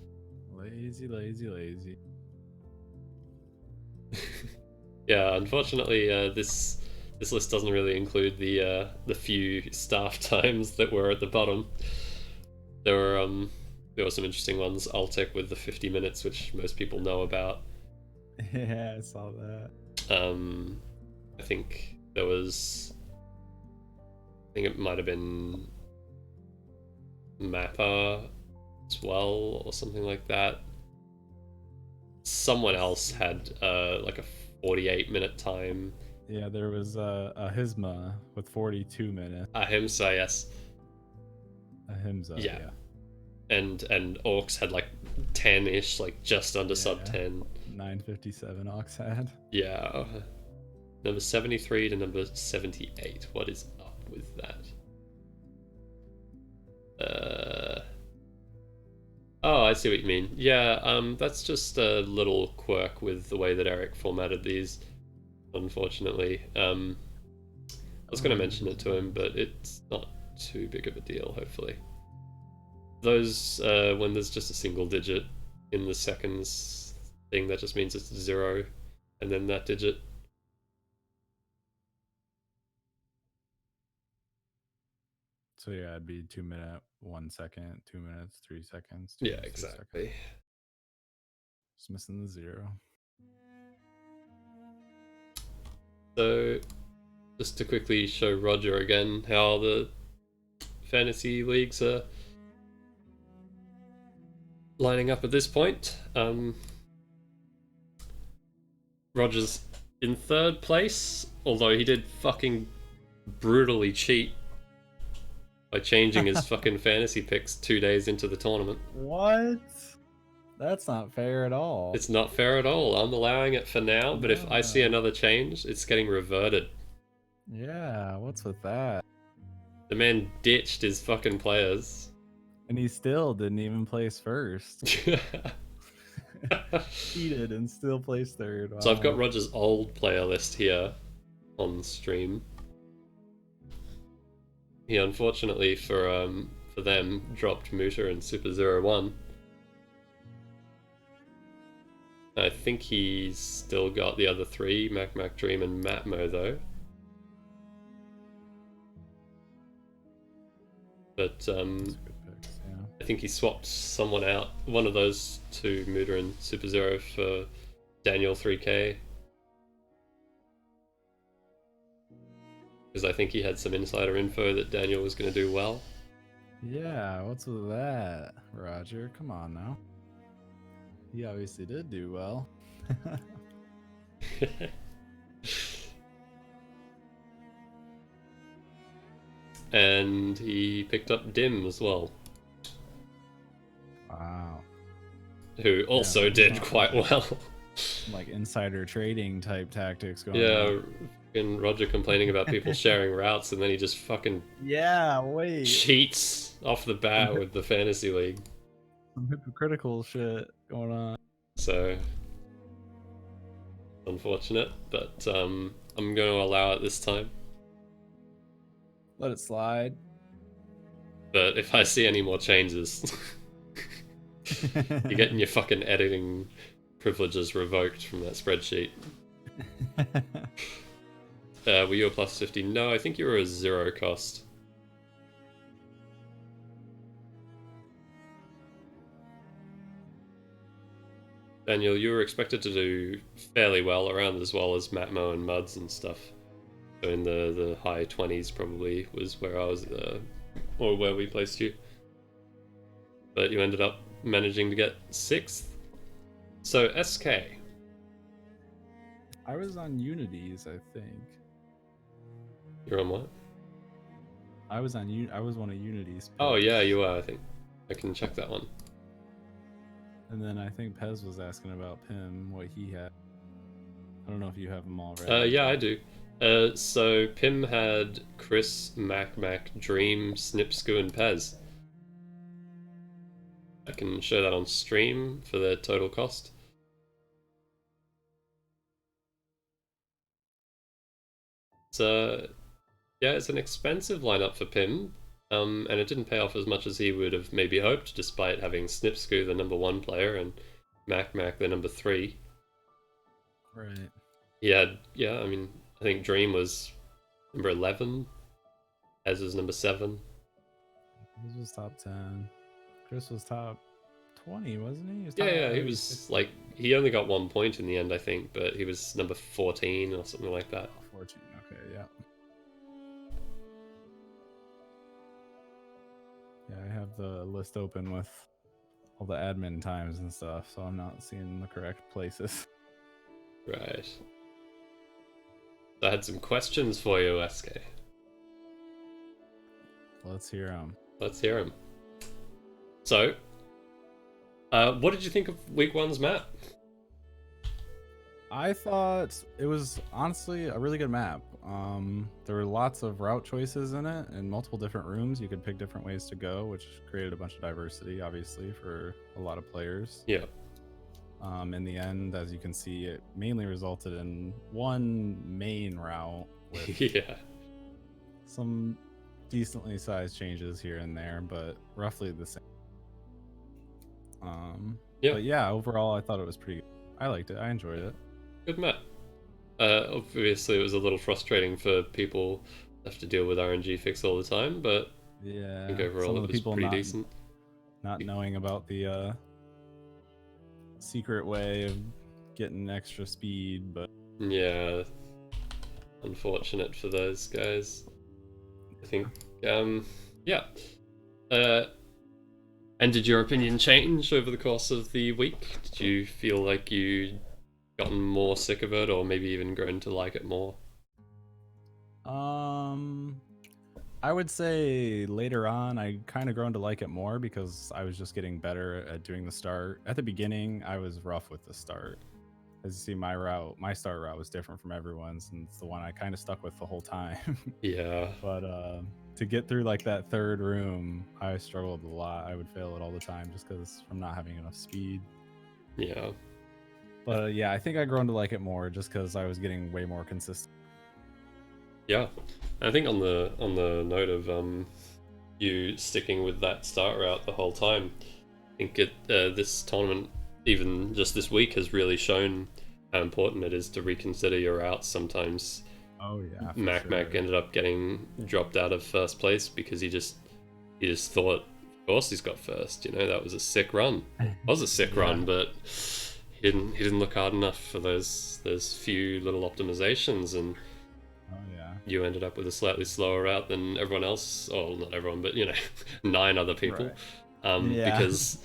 Lazy. Yeah, unfortunately, this list doesn't really include the few staff times that were at the bottom. There were some interesting ones. Altic with the 50 minutes, which most people know about. Yeah, I saw that. I think there was. I think it might have been Mappa as well, or something like that. Someone else had like a 48-minute time. Yeah, there was a Hizma with 42 minutes. Ahimsa, yes. Ahimsa, yeah. And Orcs had like 10-ish, like just under sub 10. 957 Ox had. Yeah. Number 73 to number 78. What is up with that? Oh, I see what you mean. Yeah, that's just a little quirk with the way that Eric formatted these, unfortunately. I was going to mention it to him, but it's not too big of a deal, hopefully. Those, when there's just a single digit in the seconds thing, that just means it's 0, and then that digit. So yeah, it'd be 2 minute, 1 second, 2 minutes, 3 seconds. Yeah, exactly. Just missing the 0. So, just to quickly show Roger again how the fantasy leagues are lining up at this point. Roger's in third place, although he did fucking brutally cheat by changing his fucking fantasy picks 2 days into the tournament. What? That's not fair at all. It's not fair at all. I'm allowing it for now, but if I see another change, it's getting reverted. Yeah, what's with that? The man ditched his fucking players. And he still didn't even place first. Cheated and still placed third. Wow. So I've got Roger's old player list here on stream. He unfortunately for them dropped Muta and Super 01. I think he's still got the other three, Makmak, Dream, and Matmo though. But Good picks, yeah. I think he swapped someone out, one of those two, Muta and Super Zero, for Daniel 3K. Because I think he had some insider info that Daniel was going to do well. Yeah, what's with that, Roger? Come on now. He obviously did do well. And he picked up Dim as well. Wow. Who also did quite well. Like insider trading type tactics going Yeah, on. and Roger complaining about people sharing routes, and then he just fucking cheats off the bat with the fantasy league. Some hypocritical shit going on. So unfortunate, but I'm going to allow it this time. Let it slide. But if I see any more changes, you're getting your fucking editing privileges revoked from that spreadsheet. Were you a plus 50? No, I think you were a 0 cost. Daniel, you were expected to do fairly well, around as well as Matmo and Muds and stuff. So in the high 20s probably was where I was, or where we placed you. But you ended up managing to get 6th. So SK. I was on Unities, I think. You're on what? I was one of Unity's. Oh yeah, you are, I think. I can check that one. And then I think Pez was asking about Pim, what he had. I don't know if you have them already. Yeah, I do. So Pim had Kris, makmak, Dream, Snippsku, and Pez. I can show that on stream for their total cost. So yeah, it's an expensive lineup for Pim, and it didn't pay off as much as he would have maybe hoped, despite having Snippsku, the #1 player, and makmak, the #3. Right. Yeah, I mean, I think Dream was number 11, Ez was number 7. This was top 10. Chris was top 20, wasn't he? He was like, he only got 1 point in the end, I think, but he was number 14 or something like that. 14, okay, yeah. Yeah, I have the list open with all the admin times and stuff, so I'm not seeing the correct places. Right. So I had some questions for you, SK. Let's hear them. Let's hear them. So, what did you think of week 1's map? I thought it was honestly a really good map. There were lots of route choices in it and multiple different rooms. You could pick different ways to go, which created a bunch of diversity, obviously, for a lot of players. Yeah. In the end, as you can see, it mainly resulted in one main route with Yeah. some decently sized changes here and there, but roughly the same. Yeah. But yeah, overall, I thought it was pretty good. I liked it. I enjoyed it. Good map. Obviously, it was a little frustrating for people who have to deal with RNG fix all the time, but yeah, I think overall it was pretty decent. Not knowing about the secret way of getting extra speed, but yeah, unfortunate for those guys. I think, yeah. And did your opinion change over the course of the week? Did you feel like you gotten more sick of it, or maybe even grown to like it more? I would say later on, I kind of grown to like it more because I was just getting better at doing the start. At the beginning, I was rough with the start. As you see, my start route was different from everyone's, and it's the one I kind of stuck with the whole time. Yeah. But to get through like that third room, I struggled a lot. I would fail it all the time just because from not having enough speed. Yeah. But yeah, I think I grown to like it more just because I was getting way more consistent. Yeah, I think on the note of you sticking with that start route the whole time, I think this tournament, even just this week, has really shown how important it is to reconsider your routes. Sometimes Oh yeah, makmak ended up getting dropped out of first place because he just thought, of course he's got first. You know, that was a sick run. It was a sick run, but he didn't look hard enough for those few little optimizations, and you ended up with a slightly slower route than everyone else. Well, not everyone, but 9 other people. Because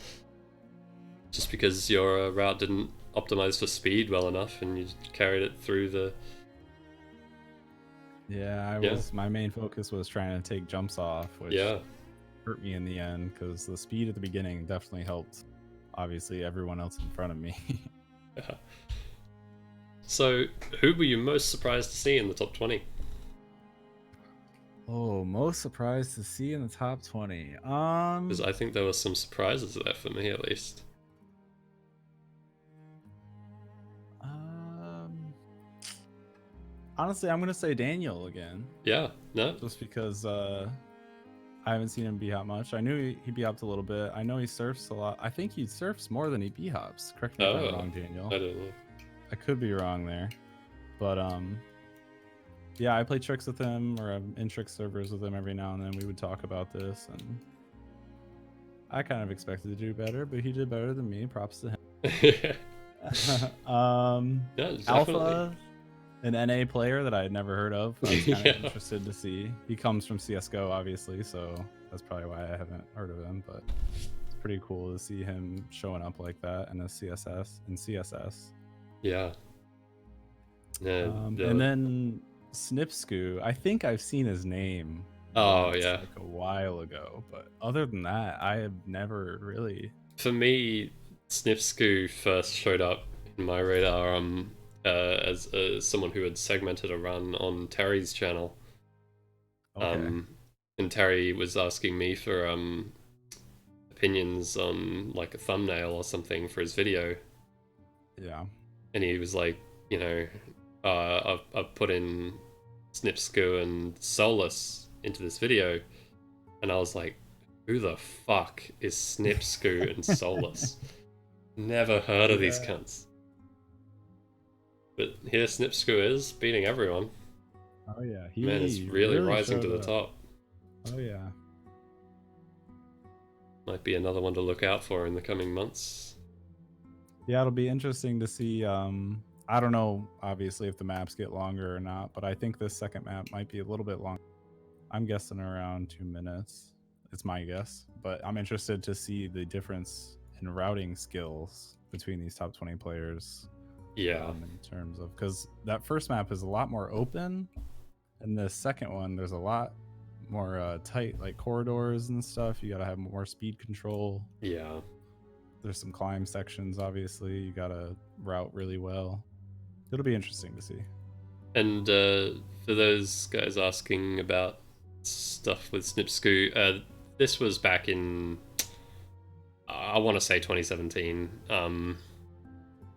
your route didn't optimize for speed well enough, and you carried it through the. My main focus was trying to take jumps off, which hurt me in the end because the speed at the beginning definitely helped. Obviously, everyone else in front of me. Yeah. So, who were you most surprised to see in the top 20? Oh, most surprised to see in the top 20. Because I think there were some surprises there for me, at least. Honestly, I'm gonna say Daniel again. Yeah, no. Just because I haven't seen him b-hop much. I knew he b-hopped a little bit. I know he surfs a lot. I think he surfs more than he b-hops. Correct me if I'm wrong, Daniel. I don't know. I could be wrong there, but yeah, I play tricks with him, or I'm in trick servers with him every now and then. We would talk about this, and I kind of expected to do better, but he did better than me. Props to him. Yeah, Alpha, an NA player that I had never heard of. I was kind of interested to see. He comes from CSGO, obviously, so that's probably why I haven't heard of him. But it's pretty cool to see him showing up like that in a CSS. Yeah. And then Snippsku, I think I've seen his name. Oh yeah, like a while ago. But other than that, I have never really. For me, Snippsku first showed up in my radar as someone who had segmented a run on Terry's channel. And Terry was asking me for opinions on like a thumbnail or something for his video. Yeah. And he was like, I've put in Snippsku and Solus into this video, and I was like, who the fuck is Snippsku and Solus? Never heard of these cunts. But here Snippsku is beating everyone. Oh yeah, man is really rising to the top. Oh yeah, might be another one to look out for in the coming months. Yeah, it'll be interesting to see. I don't know, obviously, if the maps get longer or not, but I think this second map might be a little bit long. I'm guessing around 2 minutes. It's my guess, but I'm interested to see the difference in routing skills between these top 20 players. Yeah. In terms of, because that first map is a lot more open, and the second one there's a lot more tight, like corridors and stuff. You gotta have more speed control. Yeah. There's some climb sections, obviously. You gotta route really well. It'll be interesting to see. And for those guys asking about stuff with Snippsku, this was back in, I want to say 2017.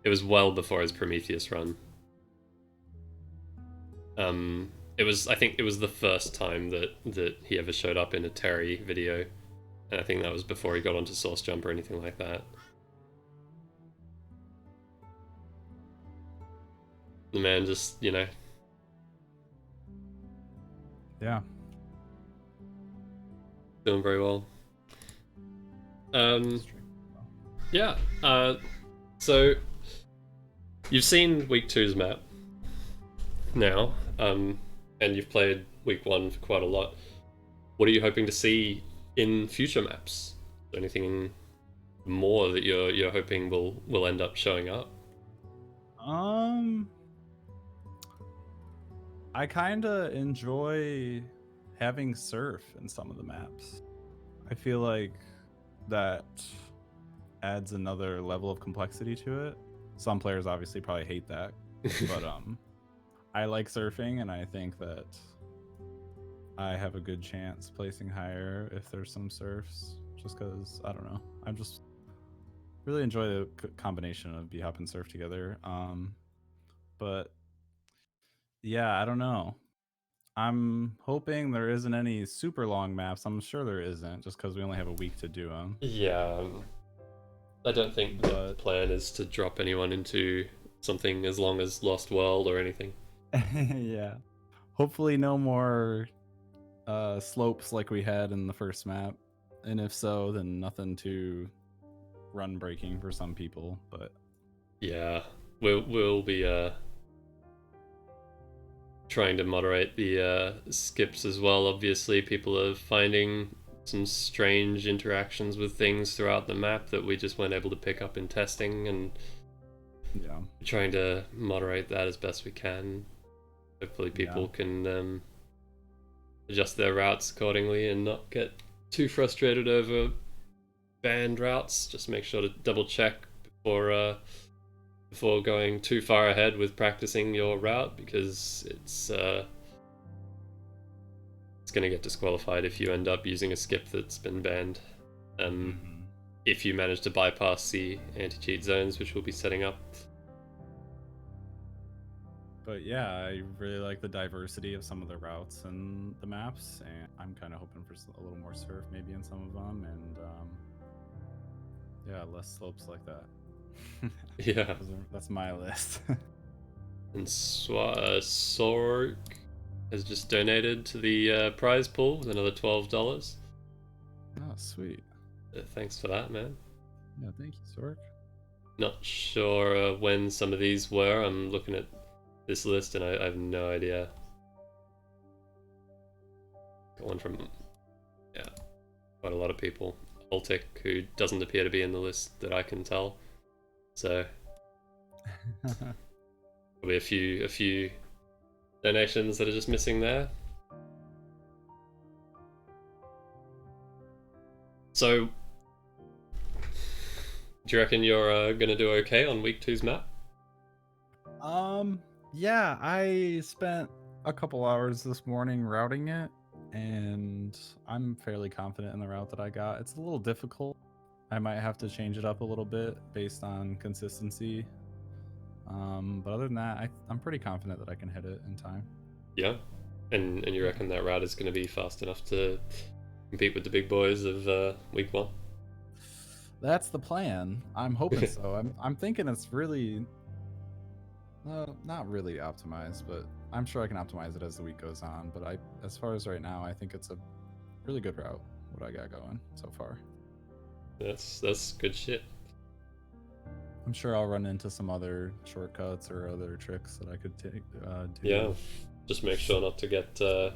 It was well before his Prometheus run. I think it was the first time that he ever showed up in a Terry video, and I think that was before he got onto Source Jump or anything like that. The man just, Yeah. Doing very well. Yeah. So you've seen week 2's map now, and you've played week 1 for quite a lot. What are you hoping to see in future maps? Anything more that you're hoping will end up showing up? I kind of enjoy having surf in some of the maps. I feel like that adds another level of complexity to it. Some players obviously probably hate that, but I like surfing, and I think that I have a good chance placing higher if there's some surfs. Just because I don't know, I'm just really enjoy the combination of B-hop and surf together. But yeah, I don't know. I'm hoping there isn't any super long maps. I'm sure there isn't, just because we only have a week to do them. Yeah, I don't think the But plan is to drop anyone into something as long as Lost World or anything. yeah, hopefully no more slopes like we had in the first map, and if so, then nothing too run breaking for some people. But yeah, we'll be trying to moderate the skips as well. Obviously, people are finding some strange interactions with things throughout the map that we just weren't able to pick up in testing, and yeah, trying to moderate that as best we can. Hopefully people can adjust their routes accordingly and not get too frustrated over banned routes. Just make sure to double check before going too far ahead with practicing your route, because it's going to get disqualified if you end up using a skip that's been banned. If you manage to bypass the anti-cheat zones, which we'll be setting up. But yeah, I really like the diversity of some of the routes and the maps, and I'm kind of hoping for a little more surf maybe in some of them, and yeah, less slopes like that. Yeah. That's my list. And Sorg has just donated to the prize pool with another $12. Oh, sweet. Thanks for that, man. Yeah, thank you, Sorg. Not sure when some of these were. I'm looking at this list and I have no idea. Got one from, yeah, quite a lot of people. Altic, who doesn't appear to be in the list that I can tell. So probably a few donations that are just missing there. So, do you reckon you're gonna do okay on week 2's map? Yeah, I spent a couple hours this morning routing it, and I'm fairly confident in the route that I got. It's a little difficult. I might have to change it up a little bit based on consistency. But other than that, I'm pretty confident that I can hit it in time. Yeah, and you reckon that route is going to be fast enough to compete with the big boys of week 1? That's the plan. I'm hoping so. I'm thinking it's really, not really optimized, but I'm sure I can optimize it as the week goes on. But as far as right now, I think it's a really good route. What I got going so far. That's good shit. I'm sure I'll run into some other shortcuts or other tricks that I could take. Do. Yeah, just make sure not to get too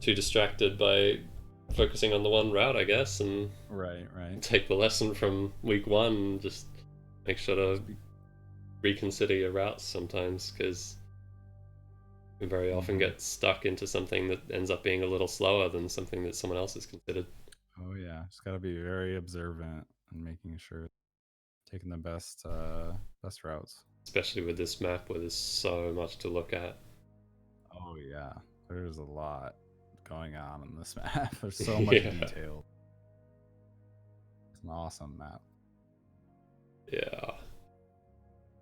distracted by focusing on the one route, I guess, and right. take the lesson from week 1 and just make sure to reconsider your routes sometimes, because we very often get stuck into something that ends up being a little slower than something that someone else has considered. Oh yeah, just gotta be very observant and making sure taking the best routes. Especially with this map where there's so much to look at. Oh yeah, there's a lot going on in this map. There's so much detail. It's an awesome map. Yeah.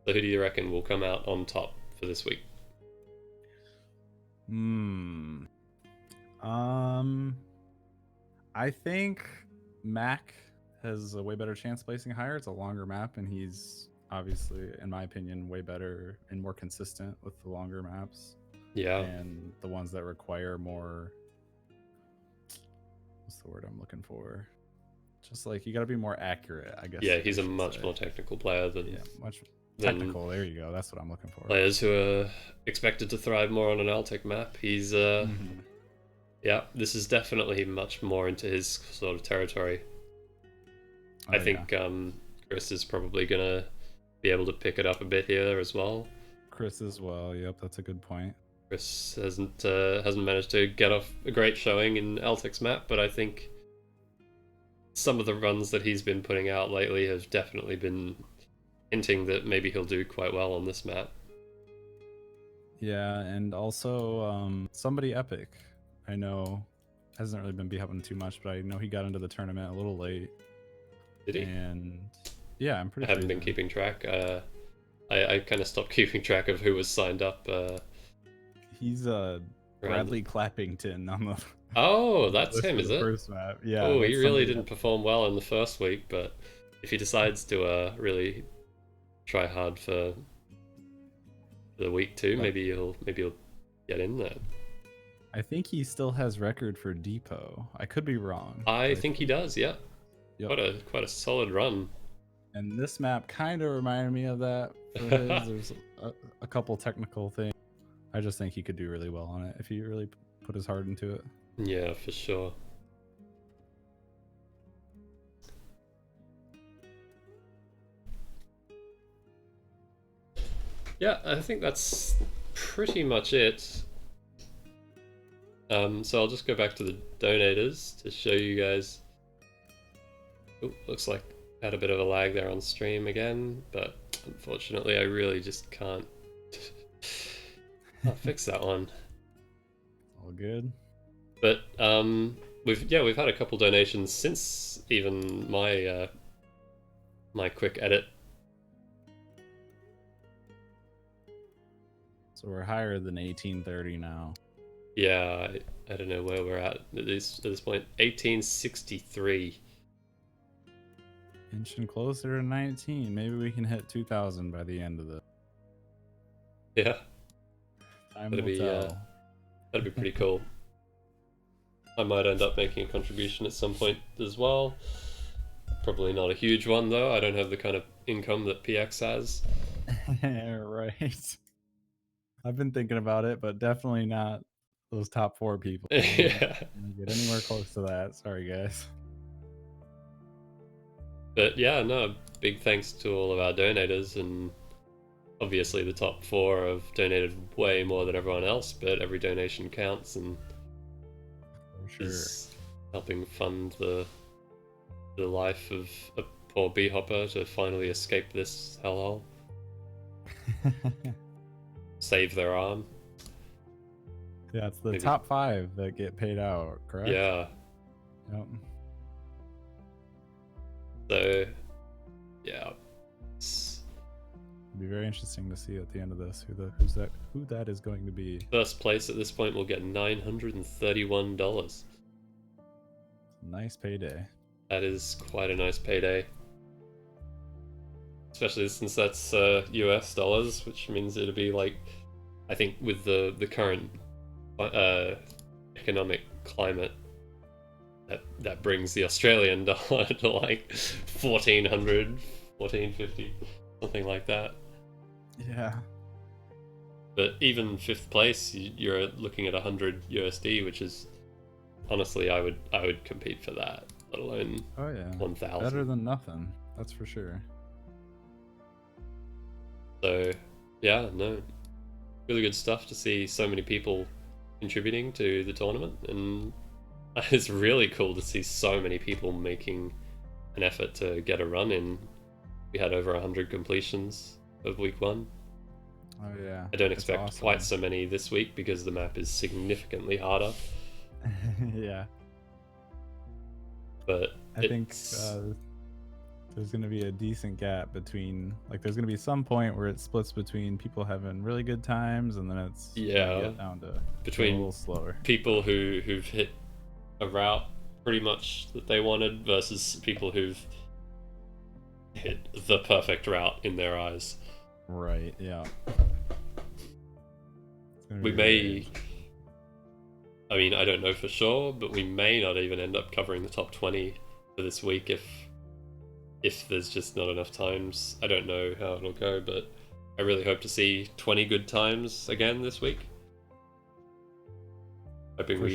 So who do you reckon will come out on top for this week? I think Mac has a way better chance of placing higher. It's a longer map, and he's obviously, in my opinion, way better and more consistent with the longer maps. Yeah. And the ones that require more, what's the word I'm looking for? Just like, you got to be more accurate, I guess. Yeah, he's a much more technical player than much technical. There you go. That's what I'm looking for. Players who are expected to thrive more on an Altic map. He's yeah, this is definitely much more into his sort of territory. I think Kris is probably gonna be able to pick it up a bit here as well. Kris as well. Yep, that's a good point. Kris hasn't managed to get off a great showing in Altic's map, but I think some of the runs that he's been putting out lately have definitely been hinting that maybe he'll do quite well on this map. Yeah, and also somebody epic. I know hasn't really been helping too much, but I know he got into the tournament a little late. Did he? And yeah, I'm pretty I haven't been keeping track. I kind of stopped keeping track of who was signed up. He's Bradley Clappington on the. Oh, that's him, is it? First map. Yeah. Oh, he really didn't perform well in the first week, but if he decides to really try hard for the week 2, maybe he'll get in there. I think he still has record for depot. I could be wrong. I think he does. Yeah. Yep. Quite a solid run. And this map kind of reminded me of that. For his. There's a couple technical things. I just think he could do really well on it if he really put his heart into it. Yeah, for sure. Yeah, I think that's pretty much it. So I'll just go back to the donators to show you guys. Oh, looks like I had a bit of a lag there on stream again, but unfortunately I really just can't fix that one. All good. But we've had a couple donations since even my my quick edit. So we're higher than 1830 now. Yeah, I don't know where we're at this point. 1863. Inching closer to 19. Maybe we can hit 2000 by the end of the. Yeah. Time will tell. That'd be pretty cool. I might end up making a contribution at some point as well. Probably not a huge one though. I don't have the kind of income that PX has. Right. I've been thinking about it, but definitely not those top 4 people. Yeah. Get anywhere close to that. Sorry, guys. But yeah, no, big thanks to all of our donators, and obviously the top 4 have donated way more than everyone else, but every donation counts and is helping fund the life of a poor bee hopper to finally escape this hellhole. Save their arm. Yeah, it's the top 5 that get paid out, correct? Yeah. Yep. So, yeah, it'll be very interesting to see at the end of this who that is going to be. First place at this point will get $931. Nice payday. That is quite a nice payday, especially since that's US dollars, which means it'll be like, I think with the current economic climate, that brings the Australian dollar to like 1400, 1450, something like that. Yeah. But even 5th place, you're looking at 100 USD, which is honestly, I would compete for that, let alone 1,000. Better than nothing, that's for sure. So yeah, no, really good stuff to see so many people contributing to the tournament, and it's really cool to see so many people making an effort to get a run in. We had over 100 completions of week 1. Oh yeah. I don't expect quite so many this week because the map is significantly harder. Yeah. But I think there's going to be a decent gap between, like, there's going to be some point where it splits between people having really good times, and then it's get down to between a little slower. People who've hit a route pretty much that they wanted versus people who've hit the perfect route in their eyes. Right, yeah. We may, I mean, I don't know for sure, but we may not even end up covering the top 20 for this week if there's just not enough times. I don't know how it'll go, but I really hope to see 20 good times again this week. Hoping we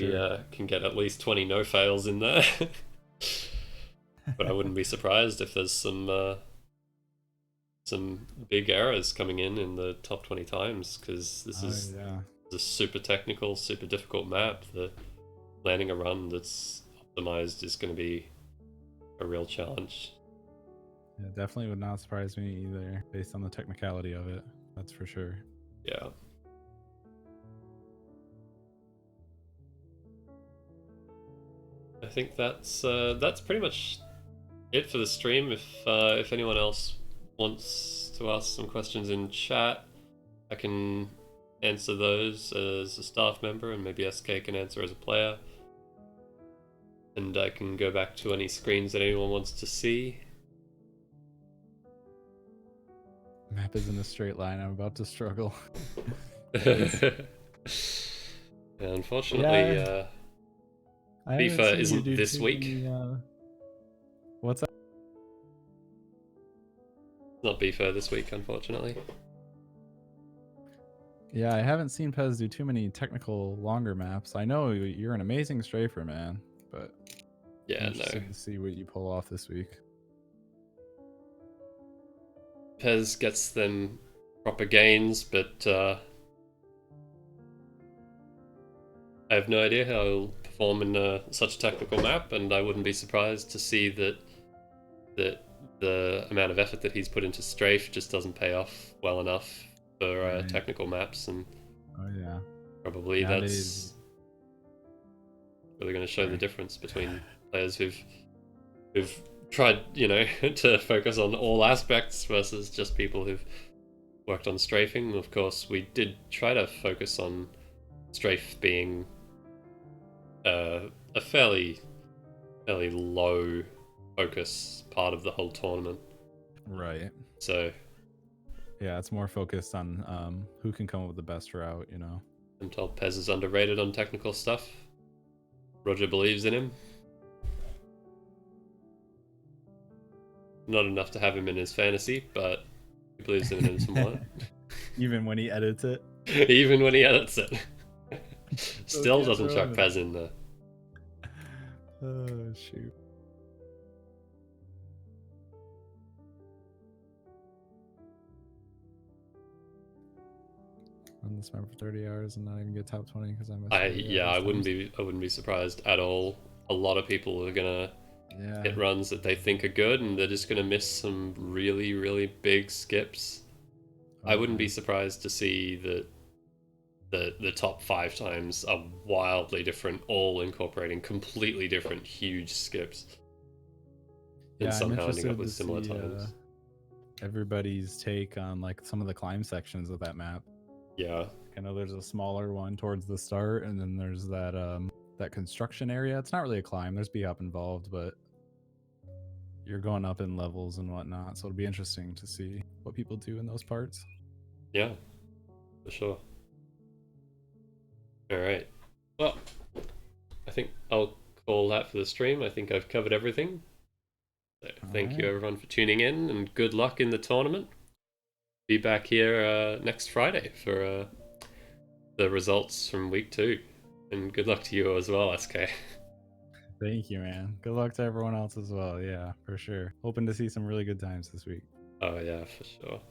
can get at least 20 no fails in there. But I wouldn't be surprised if there's some big errors coming in the top 20 times, because this is Yeah. a super technical, super difficult map. That landing a run that's optimized is going to be a real challenge. Yeah, definitely would not surprise me either, based on the technicality of it. That's for sure. Yeah. I think that's pretty much it for the stream. If anyone else wants to ask some questions in chat, I can answer those as a staff member, and maybe SK can answer as a player. And I can go back to any screens that anyone wants to see. Map is in a straight line. I'm about to struggle. Unfortunately, Yeah, I haven't FIFA seen you isn't do this too week. many, what's that? It's not FIFA this week, unfortunately. Yeah, I haven't seen Pez do too many technical longer maps. I know you're an amazing strafer, man, but Yeah, interested no. to see what you pull off this week. Pez gets them proper gains, but I have no idea how he'll perform in such a technical map, and I wouldn't be surprised to see that the amount of effort that he's put into strafe just doesn't pay off well enough for Right. technical maps, and Oh yeah, probably nowadays, that's really going to show the difference between players who've tried, to focus on all aspects versus just people who've worked on strafing. Of course, we did try to focus on strafe being a fairly low focus part of the whole tournament. right. So Yeah, it's more focused on who can come up with the best route, I'm told Pez is underrated on technical stuff. Roger believes in him. Not enough to have him in his fantasy, but he believes in him somewhat. Even when he edits it. Even when he edits it. Still can't doesn't throw chuck him in. Pez in there. Oh shoot. Run this map for 30 hours and not even get top 20 because I'm I wouldn't be surprised at all. A lot of people are gonna hit runs that they think are good, and they're just gonna miss some really, really big skips. I wouldn't be surprised to see that the top 5 times are wildly different, all incorporating completely different huge skips. And somehow ending up with similar times. Everybody's take on like some of the climb sections of that map. Yeah. I know there's a smaller one towards the start, and then there's that construction area. It's not really a climb. There's B-hop involved, but you're going up in levels and whatnot. So it'll be interesting to see what people do in those parts. Yeah, for sure. All right. Well, I think I'll call that for the stream. I think I've covered everything. So thank you everyone for tuning in, and good luck in the tournament. Be back here next Friday for the results from week 2, and good luck to you as well, SK. Thank you, man. Good luck to everyone else as well. Yeah, for sure. Hoping to see some really good times this week. Oh yeah, for sure.